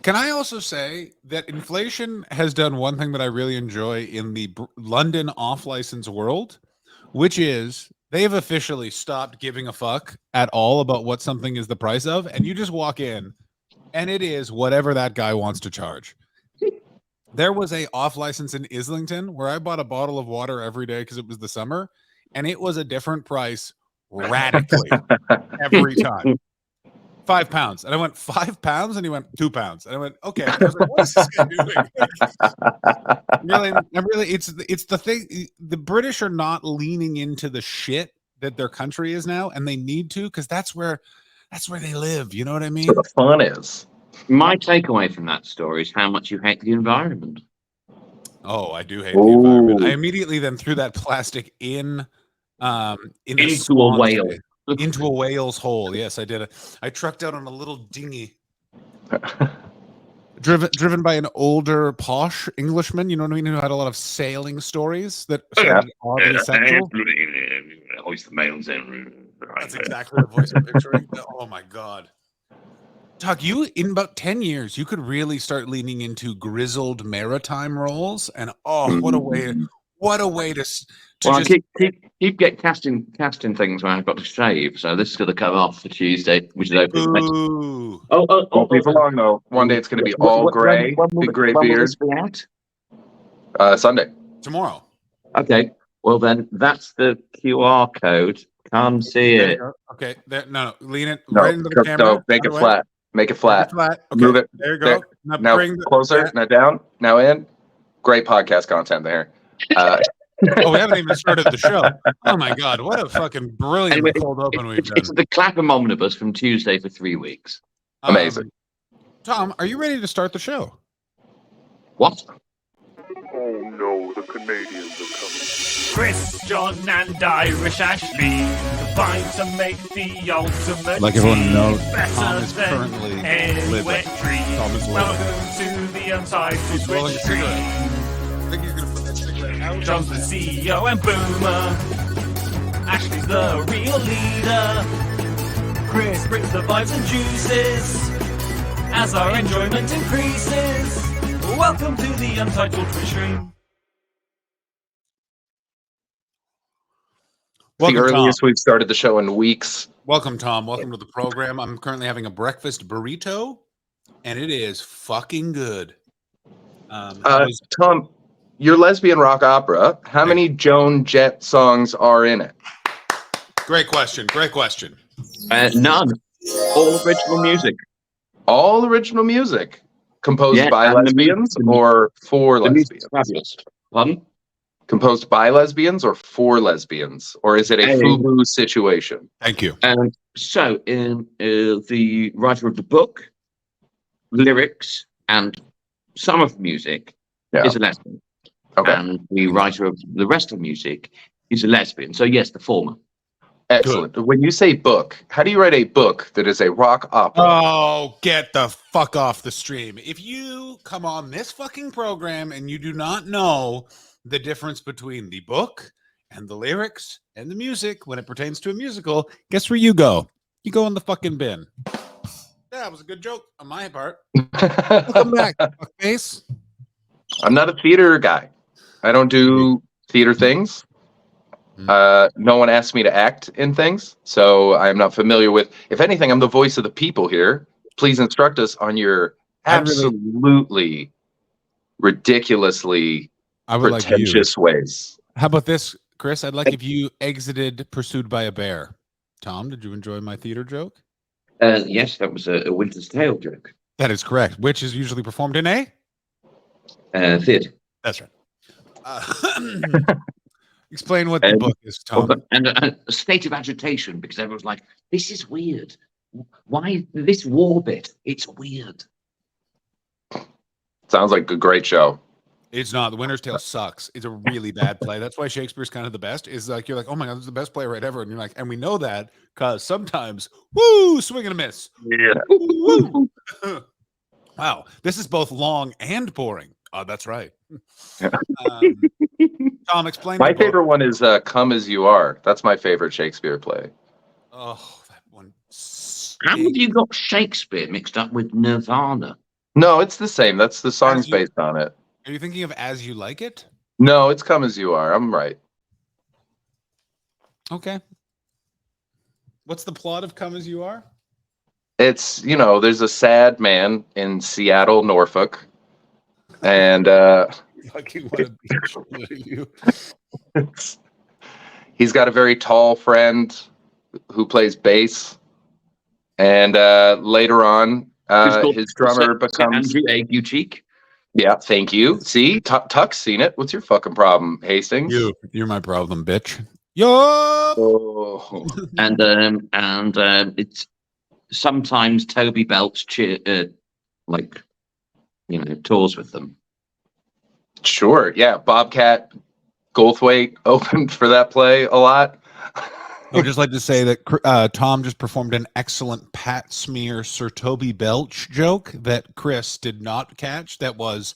Speaker 2: can I also say that inflation has done one thing that I really enjoy in the London off-license world, which is they've officially stopped giving a fuck at all about what something is the price of, and you just walk in, and it is whatever that guy wants to charge. There was a off-license in Islington where I bought a bottle of water every day because it was the summer, and it was a different price radically every time. £5. And I went, £5? And he went, £2. And I went, okay. I was like, what is this guy doing? really, it's the thing. The British are not leaning into the shit that their country is now, and they need to, because that's where they live. You know what I mean?
Speaker 3: So the fun is.
Speaker 1: My takeaway from that story is how much you hate the environment.
Speaker 2: Oh, I do hate the environment. I immediately then threw that plastic into a whale. Into a whale's hole. Yes, I did. I trucked out on a little dinghy, driven by an older, posh Englishman. You know what I mean? Who had a lot of sailing stories that sounded oddly sexual.
Speaker 1: Hoist the mails in.
Speaker 2: That's exactly the voice I'm picturing. Oh my god, Tuck! You in about 10 years, you could really start leaning into grizzled maritime roles, and what a way to
Speaker 1: Well,
Speaker 2: just
Speaker 1: keep casting things where I've got to shave. So this is going to come off for Tuesday, which is open.
Speaker 2: Ooh.
Speaker 3: Won't be for long though. One day it's going to be all gray, big gray beard. Sunday.
Speaker 2: Tomorrow.
Speaker 1: Okay. Well then, that's the QR code. Can't see it.
Speaker 2: Okay. No. Lean it
Speaker 3: No,
Speaker 2: right into the camera.
Speaker 3: No, make it flat. Make it flat.
Speaker 2: Okay.
Speaker 3: Move it.
Speaker 2: There you go.
Speaker 3: Now closer. Now down. Now in. Great podcast content there.
Speaker 2: Oh, we haven't even started the show. Oh my god, what a fucking brilliant cold open we've done.
Speaker 1: It's the Clapham Omnibus from Tuesday for 3 weeks.
Speaker 3: Amazing.
Speaker 2: Tom, are you ready to start the show?
Speaker 1: What?
Speaker 4: Oh no, the Canadians are coming.
Speaker 5: Chris, John, and Irish Ashley combine to make the ultimate.
Speaker 2: Like everyone
Speaker 5: team.
Speaker 2: knows,
Speaker 5: Better
Speaker 2: Tom is
Speaker 5: than
Speaker 2: currently
Speaker 5: any
Speaker 2: living.
Speaker 5: wet dream.
Speaker 2: Tom is living.
Speaker 5: Welcome to the Untitled
Speaker 2: He's rolling a
Speaker 5: Twitch
Speaker 2: cigarette.
Speaker 5: stream.
Speaker 2: I think he's gonna put that cigarette out.
Speaker 5: John's the CEO and Boomer. Ashley's the real leader. Chris brings the vibes and juices as our enjoyment increases. Welcome to the Untitled Twitch stream.
Speaker 3: The earliest we've started the show in weeks.
Speaker 2: Welcome, Tom. Welcome to the program. I'm currently having a breakfast burrito, and it is fucking good.
Speaker 3: Tom, your lesbian rock opera, how many Joan Jett songs are in it?
Speaker 2: Great question.
Speaker 1: None. All original music.
Speaker 3: All original music composed by
Speaker 1: and
Speaker 3: lesbians or for lesbians?
Speaker 1: Fabulous. Pardon?
Speaker 3: Composed by lesbians or for lesbians? Or is it a FUBU situation?
Speaker 2: Thank you.
Speaker 1: So, the writer of the book, lyrics, and some of the music is a lesbian.
Speaker 3: Okay.
Speaker 1: And the writer of the rest of the music is a lesbian. So, yes, the former.
Speaker 3: Excellent. Good. When you say book, how do you write a book that is a rock opera?
Speaker 2: Oh, get the fuck off the stream. If you come on this fucking program and you do not know the difference between the book and the lyrics and the music when it pertains to a musical, guess where you go? You go in the fucking bin. That was a good joke on my part. Welcome back, fuckface.
Speaker 3: I'm not a theater guy. I don't do theater things. No one asked me to act in things, so I'm not familiar with. If anything, I'm the voice of the people here. Please instruct us on your absolutely ridiculously pretentious ways.
Speaker 2: How about this, Chris? I'd like if you exited Pursued by a Bear. Tom, did you enjoy my theater joke?
Speaker 1: Yes, that was a Winter's Tale joke.
Speaker 2: That is correct. Which is usually performed in a
Speaker 1: theater.
Speaker 2: That's right. Explain what the book is, Tom.
Speaker 1: And a state of agitation because everyone's like, "This is weird. Why this war bit? It's weird."
Speaker 3: Sounds like a great show.
Speaker 2: It's not. The Winter's Tale sucks. It's a really bad play. That's why Shakespeare's kind of the best. Is like you're like, oh my god, this is the best playwright ever, and you're like, and we know that because sometimes, swing and a miss.
Speaker 3: Yeah.
Speaker 2: Wow, this is both long and boring. Oh, that's right. um, Tom, explain
Speaker 3: My
Speaker 2: the book.
Speaker 3: favorite one is "Come as You Are." That's my favorite Shakespeare play.
Speaker 2: Oh, that one.
Speaker 1: How have you got Shakespeare mixed up with Nirvana?
Speaker 3: No, it's the same. That's the song's
Speaker 2: As You-
Speaker 3: based on it.
Speaker 2: Are you thinking of As You Like It?
Speaker 3: No, it's "Come as You Are." I'm right.
Speaker 2: Okay. What's the plot of Come As You Are?
Speaker 3: It's there's a sad man in Seattle, Norfolk, and
Speaker 2: Fucking what a bitch. You.
Speaker 3: he's got a very tall friend who plays bass, and later on, his drummer becomes
Speaker 1: Andrew Ague Cheek.
Speaker 3: Yeah, thank you. See, Tuck's seen it. What's your fucking problem, Hastings?
Speaker 2: You're my problem, bitch. Yup.
Speaker 3: Oh.
Speaker 1: And it's sometimes Toby Belch tours with them.
Speaker 3: Sure. Yeah, Bobcat Goldthwait opened for that play a lot.
Speaker 2: I would just like to say that Tom just performed an excellent Pat Smear Sir Toby Belch joke that Chris did not catch. That was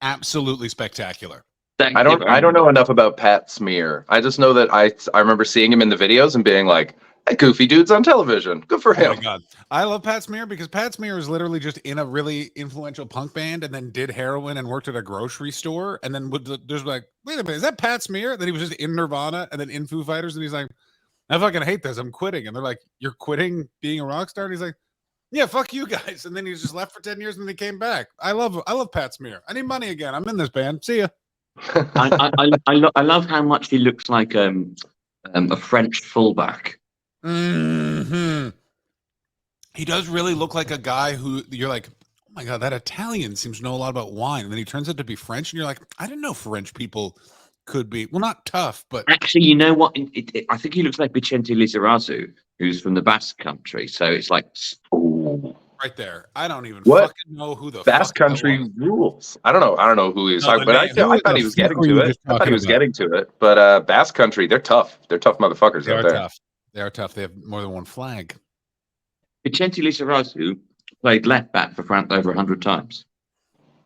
Speaker 2: absolutely spectacular.
Speaker 3: I don't know enough about Pat Smear. I just know that I remember seeing him in the videos and being like, that goofy dude's on television. Good for him.
Speaker 2: Oh my God. I love Pat Smear because Pat Smear is literally just in a really influential punk band and then did heroin and worked at a grocery store. And then there's like, wait a minute, is that Pat Smear? Then he was just in Nirvana and then in Foo Fighters. And he's like, I fucking hate this. I'm quitting. And they're like, you're quitting being a rock star? And he's like, yeah, fuck you guys. And then he just left for 10 years and then he came back. I love Pat Smear. I need money again. I'm in this band. See ya.
Speaker 1: I love how much he looks like a French fullback.
Speaker 2: Mm-hmm. He does really look like a guy who you're like, oh my God, that Italian seems to know a lot about wine. And then he turns out to be French. And you're like, I didn't know French people could be, well, not tough, but.
Speaker 1: Actually, you know what? I think he looks like Vicente Lizarazu, who's from the Basque country. So it's like, ooh.
Speaker 2: Right there. I don't even
Speaker 3: What?
Speaker 2: fucking know who the
Speaker 3: Basque
Speaker 2: fuck
Speaker 3: country rules. I don't know who he was talking, but I thought he was getting to it. I thought he was getting to it. But Basque country, they're tough. They're tough motherfuckers out there.
Speaker 2: Tough. They are tough. They have more than one flag.
Speaker 1: Vicente Lizarazu played left back for France over 100 times.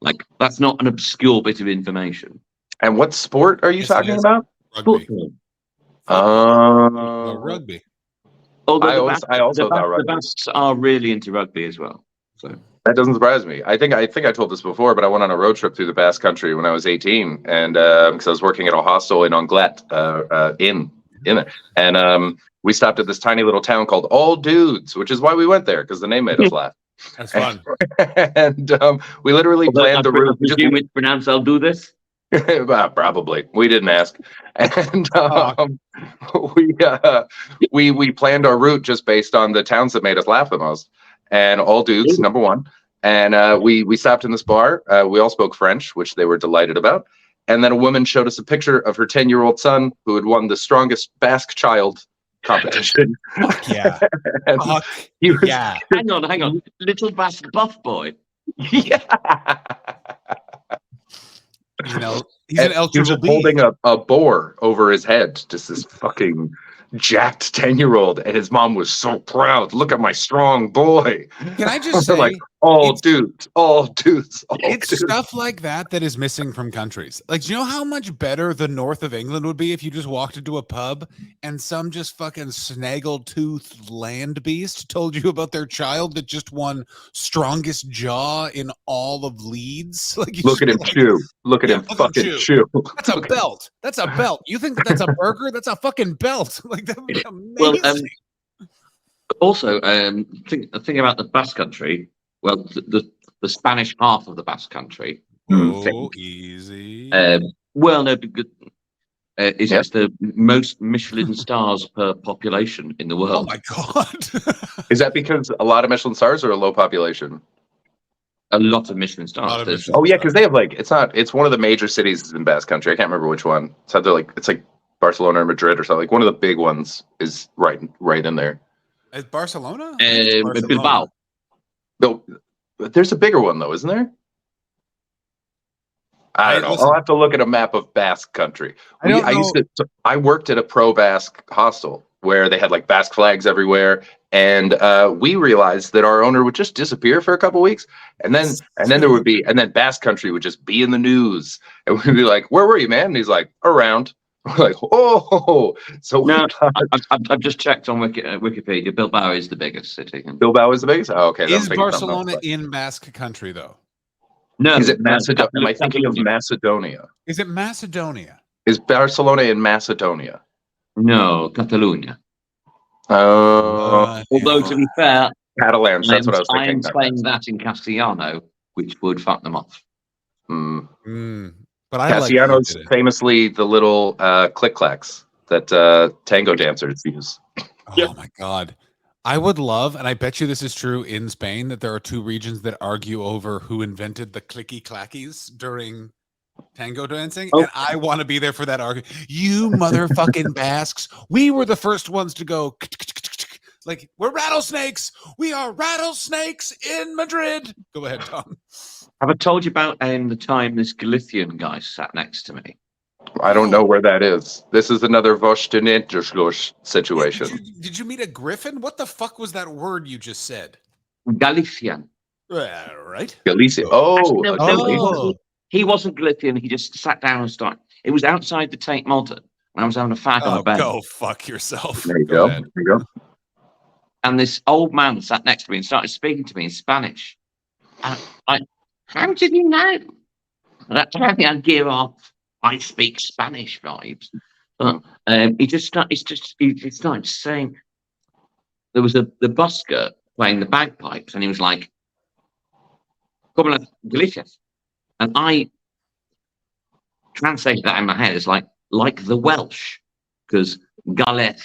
Speaker 1: Like, that's not an obscure bit of information.
Speaker 3: And what sport are you talking about?
Speaker 2: Rugby. Rugby.
Speaker 1: Although
Speaker 3: I also thought rugby.
Speaker 1: The Basques are really into rugby as well. So
Speaker 3: that doesn't surprise me. I think I told this before, but I went on a road trip through the Basque Country when I was 18, and because I was working at a hostel in Anglet, in there, and we stopped at this tiny little town called All Dudes, which is why we went there because the name made us laugh.
Speaker 2: That's fun.
Speaker 3: And we literally planned the route.
Speaker 1: It's pronounced I'll do this.
Speaker 3: Probably. We didn't ask. And we planned our route just based on the towns that made us laugh the most. And All Dudes, number one. And we stopped in this bar. We all spoke French, which they were delighted about. And then a woman showed us a picture of her 10-year-old son who had won the strongest Basque child competition.
Speaker 2: Fuck yeah.
Speaker 3: He was,
Speaker 2: yeah.
Speaker 1: Hang on. Little Basque buff boy.
Speaker 3: Yeah.
Speaker 2: You know, he's an El
Speaker 3: He was holding a boar over his head, just this fucking jacked 10-year-old, and his mom was so proud. Look at my strong boy.
Speaker 2: Can I just say,
Speaker 3: like all dudes.
Speaker 2: It's stuff like that is missing from countries. Like, do you know how much better the north of England would be if you just walked into a pub and some just fucking snaggle-toothed land beast told you about their child that just won strongest jaw in all of Leeds? Like,
Speaker 3: look at him chew. Look at him fucking chew.
Speaker 2: That's a belt. That's a belt. You think that's a burger? That's a fucking belt. Like, that would be amazing.
Speaker 1: Well, also, think about the Basque Country. Well, the Spanish half of the Basque Country.
Speaker 2: Easy.
Speaker 1: Well, no, because it's the most Michelin stars per population in the world.
Speaker 2: Oh my God.
Speaker 3: Is that because a lot of Michelin stars or a low population?
Speaker 1: A lot of Michelin stars.
Speaker 3: Oh yeah, because they have it's one of the major cities in Basque Country. I can't remember which one. It's either it's like Barcelona or Madrid or something. Like one of the big ones is right in there.
Speaker 2: Is Barcelona?
Speaker 1: Bilbao.
Speaker 3: No, there's a bigger one though, isn't there? I don't know.
Speaker 2: Listen,
Speaker 3: I'll have to look at a map of Basque Country. I worked at a pro Basque hostel where they had like Basque flags everywhere. And we realized that our owner would just disappear for a couple weeks, and then Basque country would just be in the news, and we'd be like, "Where were you, man?" And he's like, "Around." We're like, "Oh!" So
Speaker 1: No, I've just checked on Wikipedia. Bilbao is the biggest city.
Speaker 3: Bilbao is the biggest. Oh, okay.
Speaker 2: Is Barcelona in Basque country though?
Speaker 1: No,
Speaker 3: Is it Macedonia? Am I
Speaker 1: that's
Speaker 3: thinking of
Speaker 1: Catalonia.
Speaker 3: Macedonia?
Speaker 2: Is it Macedonia?
Speaker 3: Is Barcelona in Macedonia?
Speaker 1: No, Catalonia.
Speaker 3: Oh,
Speaker 1: Although to be fair,
Speaker 3: Catalans. That's what I was
Speaker 1: I am
Speaker 3: thinking.
Speaker 1: saying that in Castellano, which would fuck them off.
Speaker 2: But I
Speaker 3: Castellanos famously the little click clacks that tango dancers use.
Speaker 2: Oh my God. I would love, and I bet you this is true in Spain, that there are two regions that argue over who invented the clicky clackies during tango dancing.
Speaker 1: Oh.
Speaker 2: And I want to be there for that argument. You motherfucking Basques. We were the first ones to go like, we're rattlesnakes. We are rattlesnakes in Madrid. Go ahead, Tom.
Speaker 1: Have I told you about the time this Galician guy sat next to me?
Speaker 3: I don't know where that is. This is another Voshtenitjushlush situation.
Speaker 2: Did you meet a griffin? What the fuck was that word you just said?
Speaker 1: Galician.
Speaker 2: Right.
Speaker 3: Galicia. Oh,
Speaker 1: Actually, no,
Speaker 2: Oh.
Speaker 1: he wasn't Galician. He just sat down and started. It was outside the Tate Modern when I was having a fag on a bed.
Speaker 2: Go fuck yourself.
Speaker 3: there you go. There
Speaker 2: ahead.
Speaker 3: you go.
Speaker 1: And this old man sat next to me and started speaking to me in Spanish. And how did you know? That's how I give off I speak Spanish vibes. He started saying there was the busker playing the bagpipes, and he was like, "Como las Galicias," and I translated that in my head as like the Welsh, because Galeth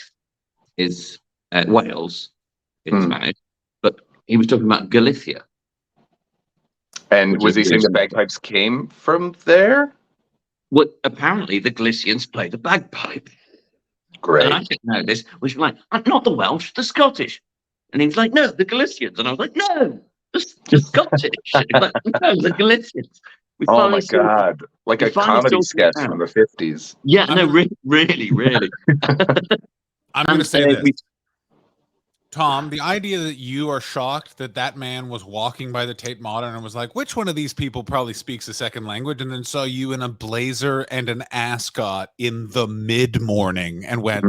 Speaker 1: is Wales in Spanish, but he was talking about Galicia.
Speaker 3: And
Speaker 1: Which
Speaker 3: was he
Speaker 1: is
Speaker 3: saying the
Speaker 1: reasonable.
Speaker 3: bagpipes came from there?
Speaker 1: Well, apparently the Galicians play the bagpipe.
Speaker 3: Great.
Speaker 1: And I didn't know this, which was like, not the Welsh, the Scottish. And he was like, no, the Galicians. And I was like, no, the Scottish. He was like, no, the Galicians. We
Speaker 3: Oh
Speaker 1: finally
Speaker 3: my
Speaker 1: sorted-
Speaker 3: God. Like
Speaker 1: we
Speaker 3: a
Speaker 1: finally
Speaker 3: comedy
Speaker 1: sorted
Speaker 3: sketch
Speaker 1: it out.
Speaker 3: from the 50s.
Speaker 1: Yeah, no, really.
Speaker 2: I'm going to say
Speaker 1: And,
Speaker 2: this.
Speaker 1: we-
Speaker 2: Tom, the idea that you are shocked that man was walking by the Tate Modern and was like, which one of these people probably speaks a second language, and then saw you in a blazer and an ascot in the mid-morning and went,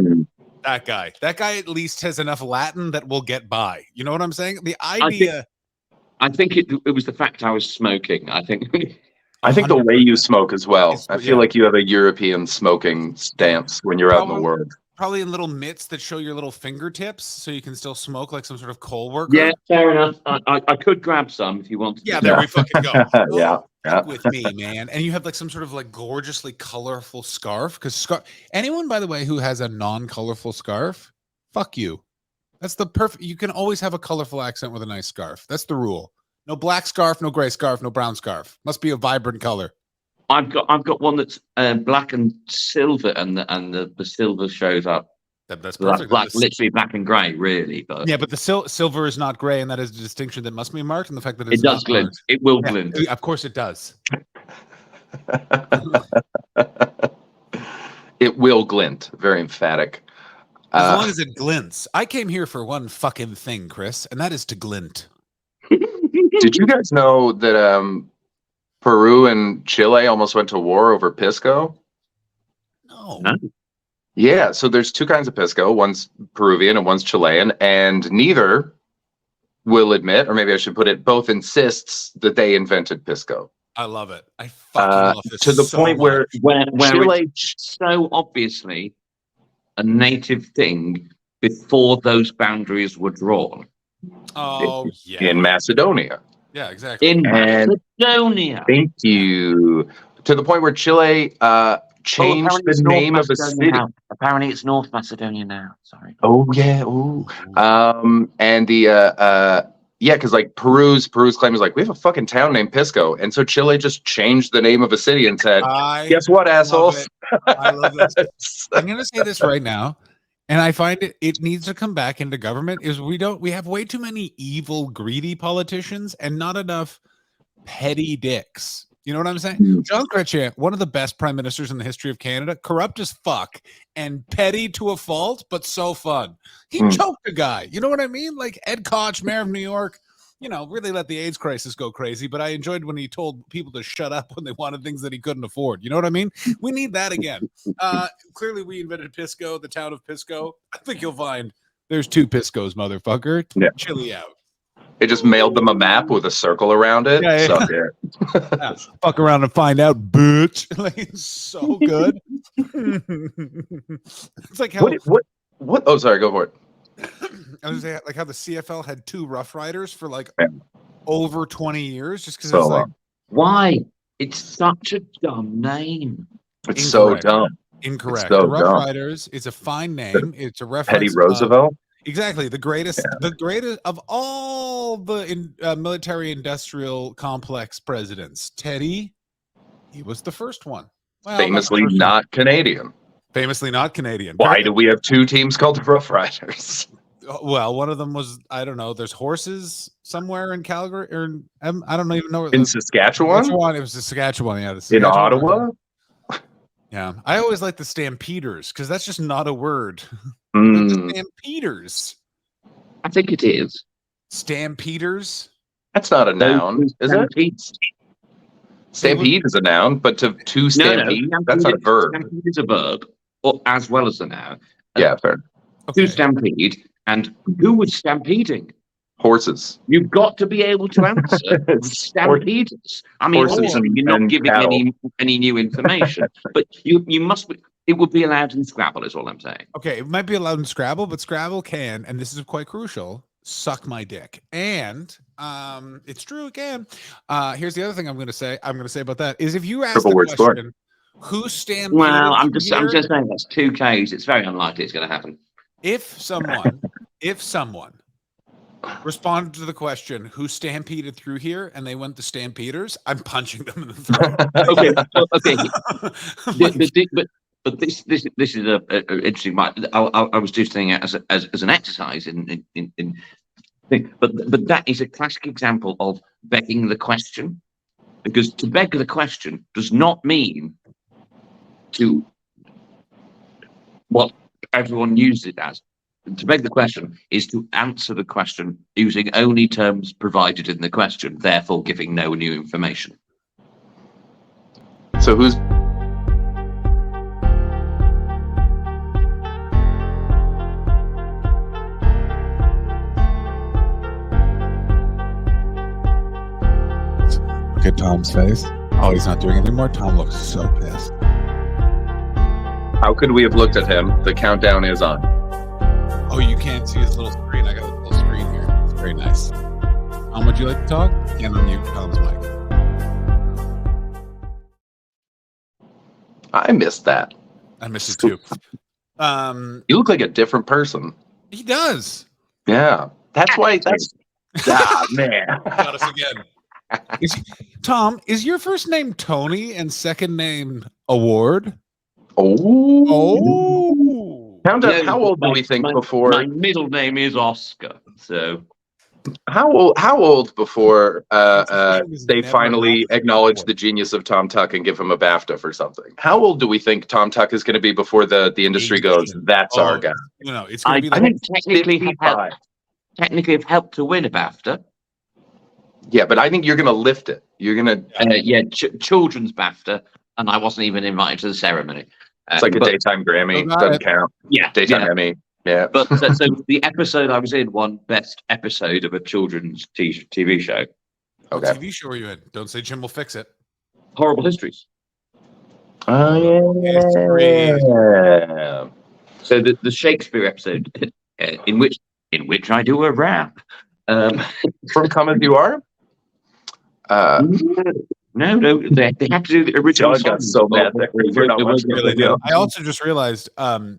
Speaker 2: that guy at least has enough Latin that will get by. You know what I'm saying? The idea...
Speaker 1: I think it was the fact I was smoking. I think
Speaker 3: I think the way you smoke as well.
Speaker 2: It's-
Speaker 3: I feel like you have a European smoking stance when you're out in the world.
Speaker 2: Probably in little mitts that show your little fingertips so you can still smoke like some sort of coal worker.
Speaker 1: yeah, fair enough. I could grab some if you wanted.
Speaker 2: Yeah,
Speaker 1: to.
Speaker 2: there we fucking go.
Speaker 3: Yeah.
Speaker 2: Fuck with me, man. And you have like some sort of like gorgeously colorful scarf. Because anyone, by the way, who has a non-colorful scarf, fuck you. That's the perfect. You can always have a colorful accent with a nice scarf. That's the rule. No black scarf, no gray scarf, no brown scarf. Must be a vibrant color.
Speaker 1: I've got one that's black and silver, and the silver shows up.
Speaker 2: That's
Speaker 1: So that's
Speaker 2: perfect.
Speaker 1: black, literally black and grey, really. But
Speaker 2: Yeah, but the silver is not gray, and that is a distinction that must be marked. And the fact that it's
Speaker 1: it does
Speaker 2: not
Speaker 1: glint.
Speaker 2: marked.
Speaker 1: It will
Speaker 2: Yeah,
Speaker 1: glint.
Speaker 2: of course it does.
Speaker 3: It will glint. Very emphatic.
Speaker 2: As long as it glints. I came here for one fucking thing, Chris, and that is to glint.
Speaker 3: Did you guys know that Peru and Chile almost went to war over Pisco?
Speaker 2: No.
Speaker 1: No.
Speaker 3: Yeah, so there's two kinds of Pisco. One's Peruvian and one's Chilean, and neither will admit, or maybe I should put it, both insists that they invented Pisco.
Speaker 2: I love it. I fucking love this
Speaker 3: To the
Speaker 2: so
Speaker 3: point where
Speaker 1: where
Speaker 3: Chile,
Speaker 1: it's so obviously a native thing before those boundaries were drawn.
Speaker 2: Oh yeah.
Speaker 3: in Macedonia.
Speaker 2: Yeah, exactly.
Speaker 1: In
Speaker 3: And-
Speaker 1: Macedonia.
Speaker 3: Thank you. To the point where Chile changed
Speaker 1: apparently
Speaker 3: the
Speaker 1: it's North
Speaker 3: name of a
Speaker 1: Macedonia
Speaker 3: city.
Speaker 1: now. Apparently it's North Macedonia now. Sorry.
Speaker 3: Oh yeah. Ooh. And the because like Peru's claim is like, we have a fucking town named Pisco, and so Chile just changed the name of a city and said, guess what, assholes?
Speaker 2: I love this. I'm gonna say this right now, and I find it needs to come back into government. Is we have way too many evil, greedy politicians and not enough petty dicks You know what I'm saying?
Speaker 1: Mm.
Speaker 2: John Chrétien, one of the best prime ministers in the history of Canada, corrupt as fuck and petty to a fault, but so fun. He choked a guy. You know what I mean? Like Ed Koch, mayor of New York, really let the AIDS crisis go crazy. But I enjoyed when he told people to shut up when they wanted things that he couldn't afford. You know what I mean? We need that again. Clearly, we invented Pisco, the town of Pisco. I think you'll find there's 2 Piscos, motherfucker.
Speaker 3: Yeah.
Speaker 2: Chilly out.
Speaker 3: They just mailed them a map with a circle around it.
Speaker 2: Yeah, yeah.
Speaker 3: So, yeah.
Speaker 2: Yeah, fuck around and find out, bitch. Like, it's so good. It's like how
Speaker 3: What? Oh, sorry. Go for it.
Speaker 2: I was like how the CFL had 2 Rough Riders for like
Speaker 3: Yeah.
Speaker 2: over 20 years, just because
Speaker 3: So
Speaker 2: it's like
Speaker 3: long.
Speaker 1: Why? It's such a dumb name.
Speaker 3: It's so
Speaker 2: incorrect.
Speaker 3: dumb.
Speaker 2: Incorrect.
Speaker 3: so
Speaker 2: The Rough
Speaker 3: dumb.
Speaker 2: Riders is a fine name. It's a
Speaker 3: Teddy
Speaker 2: reference.
Speaker 3: Roosevelt.
Speaker 2: Exactly, the greatest of all the military-industrial complex presidents. Teddy, he was the first one. Well,
Speaker 3: Famously not Canadian.
Speaker 2: Famously not Canadian.
Speaker 3: Why do we have 2 teams called the Rough Riders?
Speaker 2: Well, one of them was, I don't know. There's horses somewhere in Calgary, or I don't even know.
Speaker 3: In Saskatchewan?
Speaker 2: It was the Saskatchewan. Yeah, the
Speaker 3: In
Speaker 2: Saskatchewan.
Speaker 3: Ottawa?
Speaker 2: Yeah, I always like the Stampeders because that's just not a word.
Speaker 3: Mm,
Speaker 2: The Stampeders.
Speaker 1: I think it is.
Speaker 2: Stampeders.
Speaker 3: that's not a noun, is it?
Speaker 1: Stampedes.
Speaker 3: Stampede is a noun, but to stampede, that's not a verb.
Speaker 1: Stampede is a verb, or as well as the noun.
Speaker 3: Yeah, fair.
Speaker 2: Okay.
Speaker 1: To stampede, and who was stampeding?
Speaker 3: Horses.
Speaker 1: You've got to be able to answer stampeders. I mean,
Speaker 3: Horses
Speaker 1: obviously,
Speaker 3: and-
Speaker 1: you're not
Speaker 3: and
Speaker 1: giving
Speaker 3: cattle.
Speaker 1: any new information, but you must be. It would be allowed in Scrabble, is all I'm saying.
Speaker 2: Okay, it might be allowed in Scrabble, but Scrabble can, and this is quite crucial, suck my dick. And it's true it can. Here's the other thing I'm going to say about that is if you ask
Speaker 3: Triple
Speaker 2: the
Speaker 3: word score.
Speaker 2: question, who stampeded
Speaker 1: Well, I'm
Speaker 2: from
Speaker 1: just
Speaker 2: here?
Speaker 1: saying that's 2 Ks. It's very unlikely it's going to happen.
Speaker 2: If someone responded to the question, who stampeded through here, and they went the Stampeders, I'm punching them in the throat.
Speaker 1: Okay, okay.
Speaker 2: Like,
Speaker 1: But this is a interesting. I was just saying it as an exercise in thing. But that is a classic example of begging the question, because to beg the question does not mean to what everyone uses it as. To beg the question is to answer the question using only terms provided in the question, therefore giving no new information.
Speaker 3: So who's
Speaker 2: look at Tom's face. Oh, he's not doing it anymore. Tom looks so pissed.
Speaker 3: how could we have looked at him? The countdown is on.
Speaker 2: Oh, you can't see his little screen. I got a little screen here. It's very nice. Tom, would you like to talk? Can't unmute Tom's mic.
Speaker 3: I missed that.
Speaker 2: I miss it too.
Speaker 3: You look like a different person.
Speaker 2: He does.
Speaker 3: Yeah. That's why man.
Speaker 2: Got us again. Tom, is your first name Tony and second name Award?
Speaker 3: Oh. Countdown.
Speaker 1: Yeah,
Speaker 3: How old do we think before?
Speaker 1: My middle name is Oscar, so
Speaker 3: How old before
Speaker 2: is
Speaker 3: they
Speaker 2: never
Speaker 3: finally
Speaker 2: enough.
Speaker 3: acknowledge the genius of Thom Tuck and give him a BAFTA for something? How old do we think Thom Tuck is going to be before the industry goes, that's our guy?
Speaker 2: No, it's going to be
Speaker 1: I
Speaker 2: like
Speaker 1: think technically have helped to win a BAFTA.
Speaker 3: Yeah, but I think you're going to lift it. You're going to.
Speaker 1: Children's BAFTA, and I wasn't even invited to the ceremony.
Speaker 3: It's like a daytime Grammy. Doesn't count.
Speaker 1: Yeah,
Speaker 3: Daytime
Speaker 1: yeah.
Speaker 3: Emmy. Yeah.
Speaker 1: But so the episode I was in won best episode of a children's TV show.
Speaker 2: what
Speaker 3: Okay.
Speaker 2: TV show are you in? Don't say Jim will fix it.
Speaker 1: Horrible Histories.
Speaker 3: Oh yeah.
Speaker 1: So the Shakespeare episode in which I do a rap.
Speaker 3: From Come As You Are.
Speaker 1: No, they have to do the original.
Speaker 3: John got so mad that we're not watching the video.
Speaker 2: I also just realized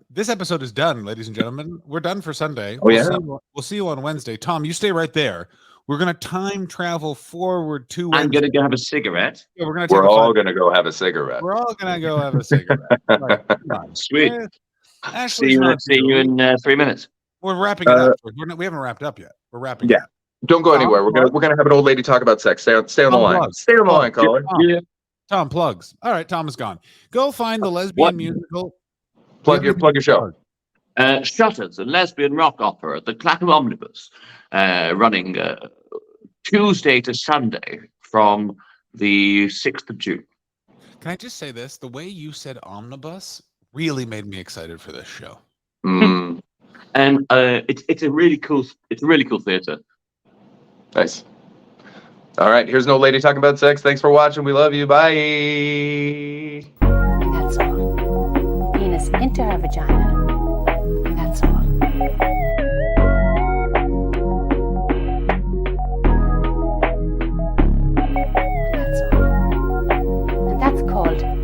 Speaker 2: this episode is done, ladies and gentlemen. We're done for Sunday.
Speaker 3: Oh, yeah?
Speaker 2: We'll see you on Wednesday. Tom, you stay right there. We're gonna time travel forward to
Speaker 1: I'm
Speaker 2: Wednesday.
Speaker 1: gonna go have a cigarette.
Speaker 2: Yeah, we're gonna
Speaker 3: We're
Speaker 2: take a
Speaker 3: all
Speaker 2: five-
Speaker 3: going to go have a cigarette.
Speaker 2: We're all gonna go have a cigarette. Right, come on.
Speaker 1: Sweet.
Speaker 2: Yeah.
Speaker 1: See
Speaker 2: Ashley's
Speaker 1: you.
Speaker 2: not
Speaker 1: See you
Speaker 2: here.
Speaker 1: in 3 minutes.
Speaker 2: We're wrapping it up. We haven't wrapped up yet. We're wrapping.
Speaker 3: Yeah.
Speaker 2: It up.
Speaker 3: Don't go anywhere. We're gonna have an old lady talk about sex. Stay on the line. Stay on the line, caller.
Speaker 1: Yeah.
Speaker 2: Tom plugs. All right, Tom is gone. Go find the lesbian
Speaker 1: What?
Speaker 2: musical.
Speaker 3: Plug your show.
Speaker 1: Shutters, a lesbian rock opera at the Clapham Omnibus, running Tuesday to Sunday from the 6th of June.
Speaker 2: Can I just say this? The way you said omnibus really made me excited for this show.
Speaker 3: Mm,
Speaker 1: And it's a really cool theatre.
Speaker 3: nice. All right, here's no lady talking about sex. Thanks for watching. We love you. Bye.
Speaker 6: And that's all. Penis into her vagina.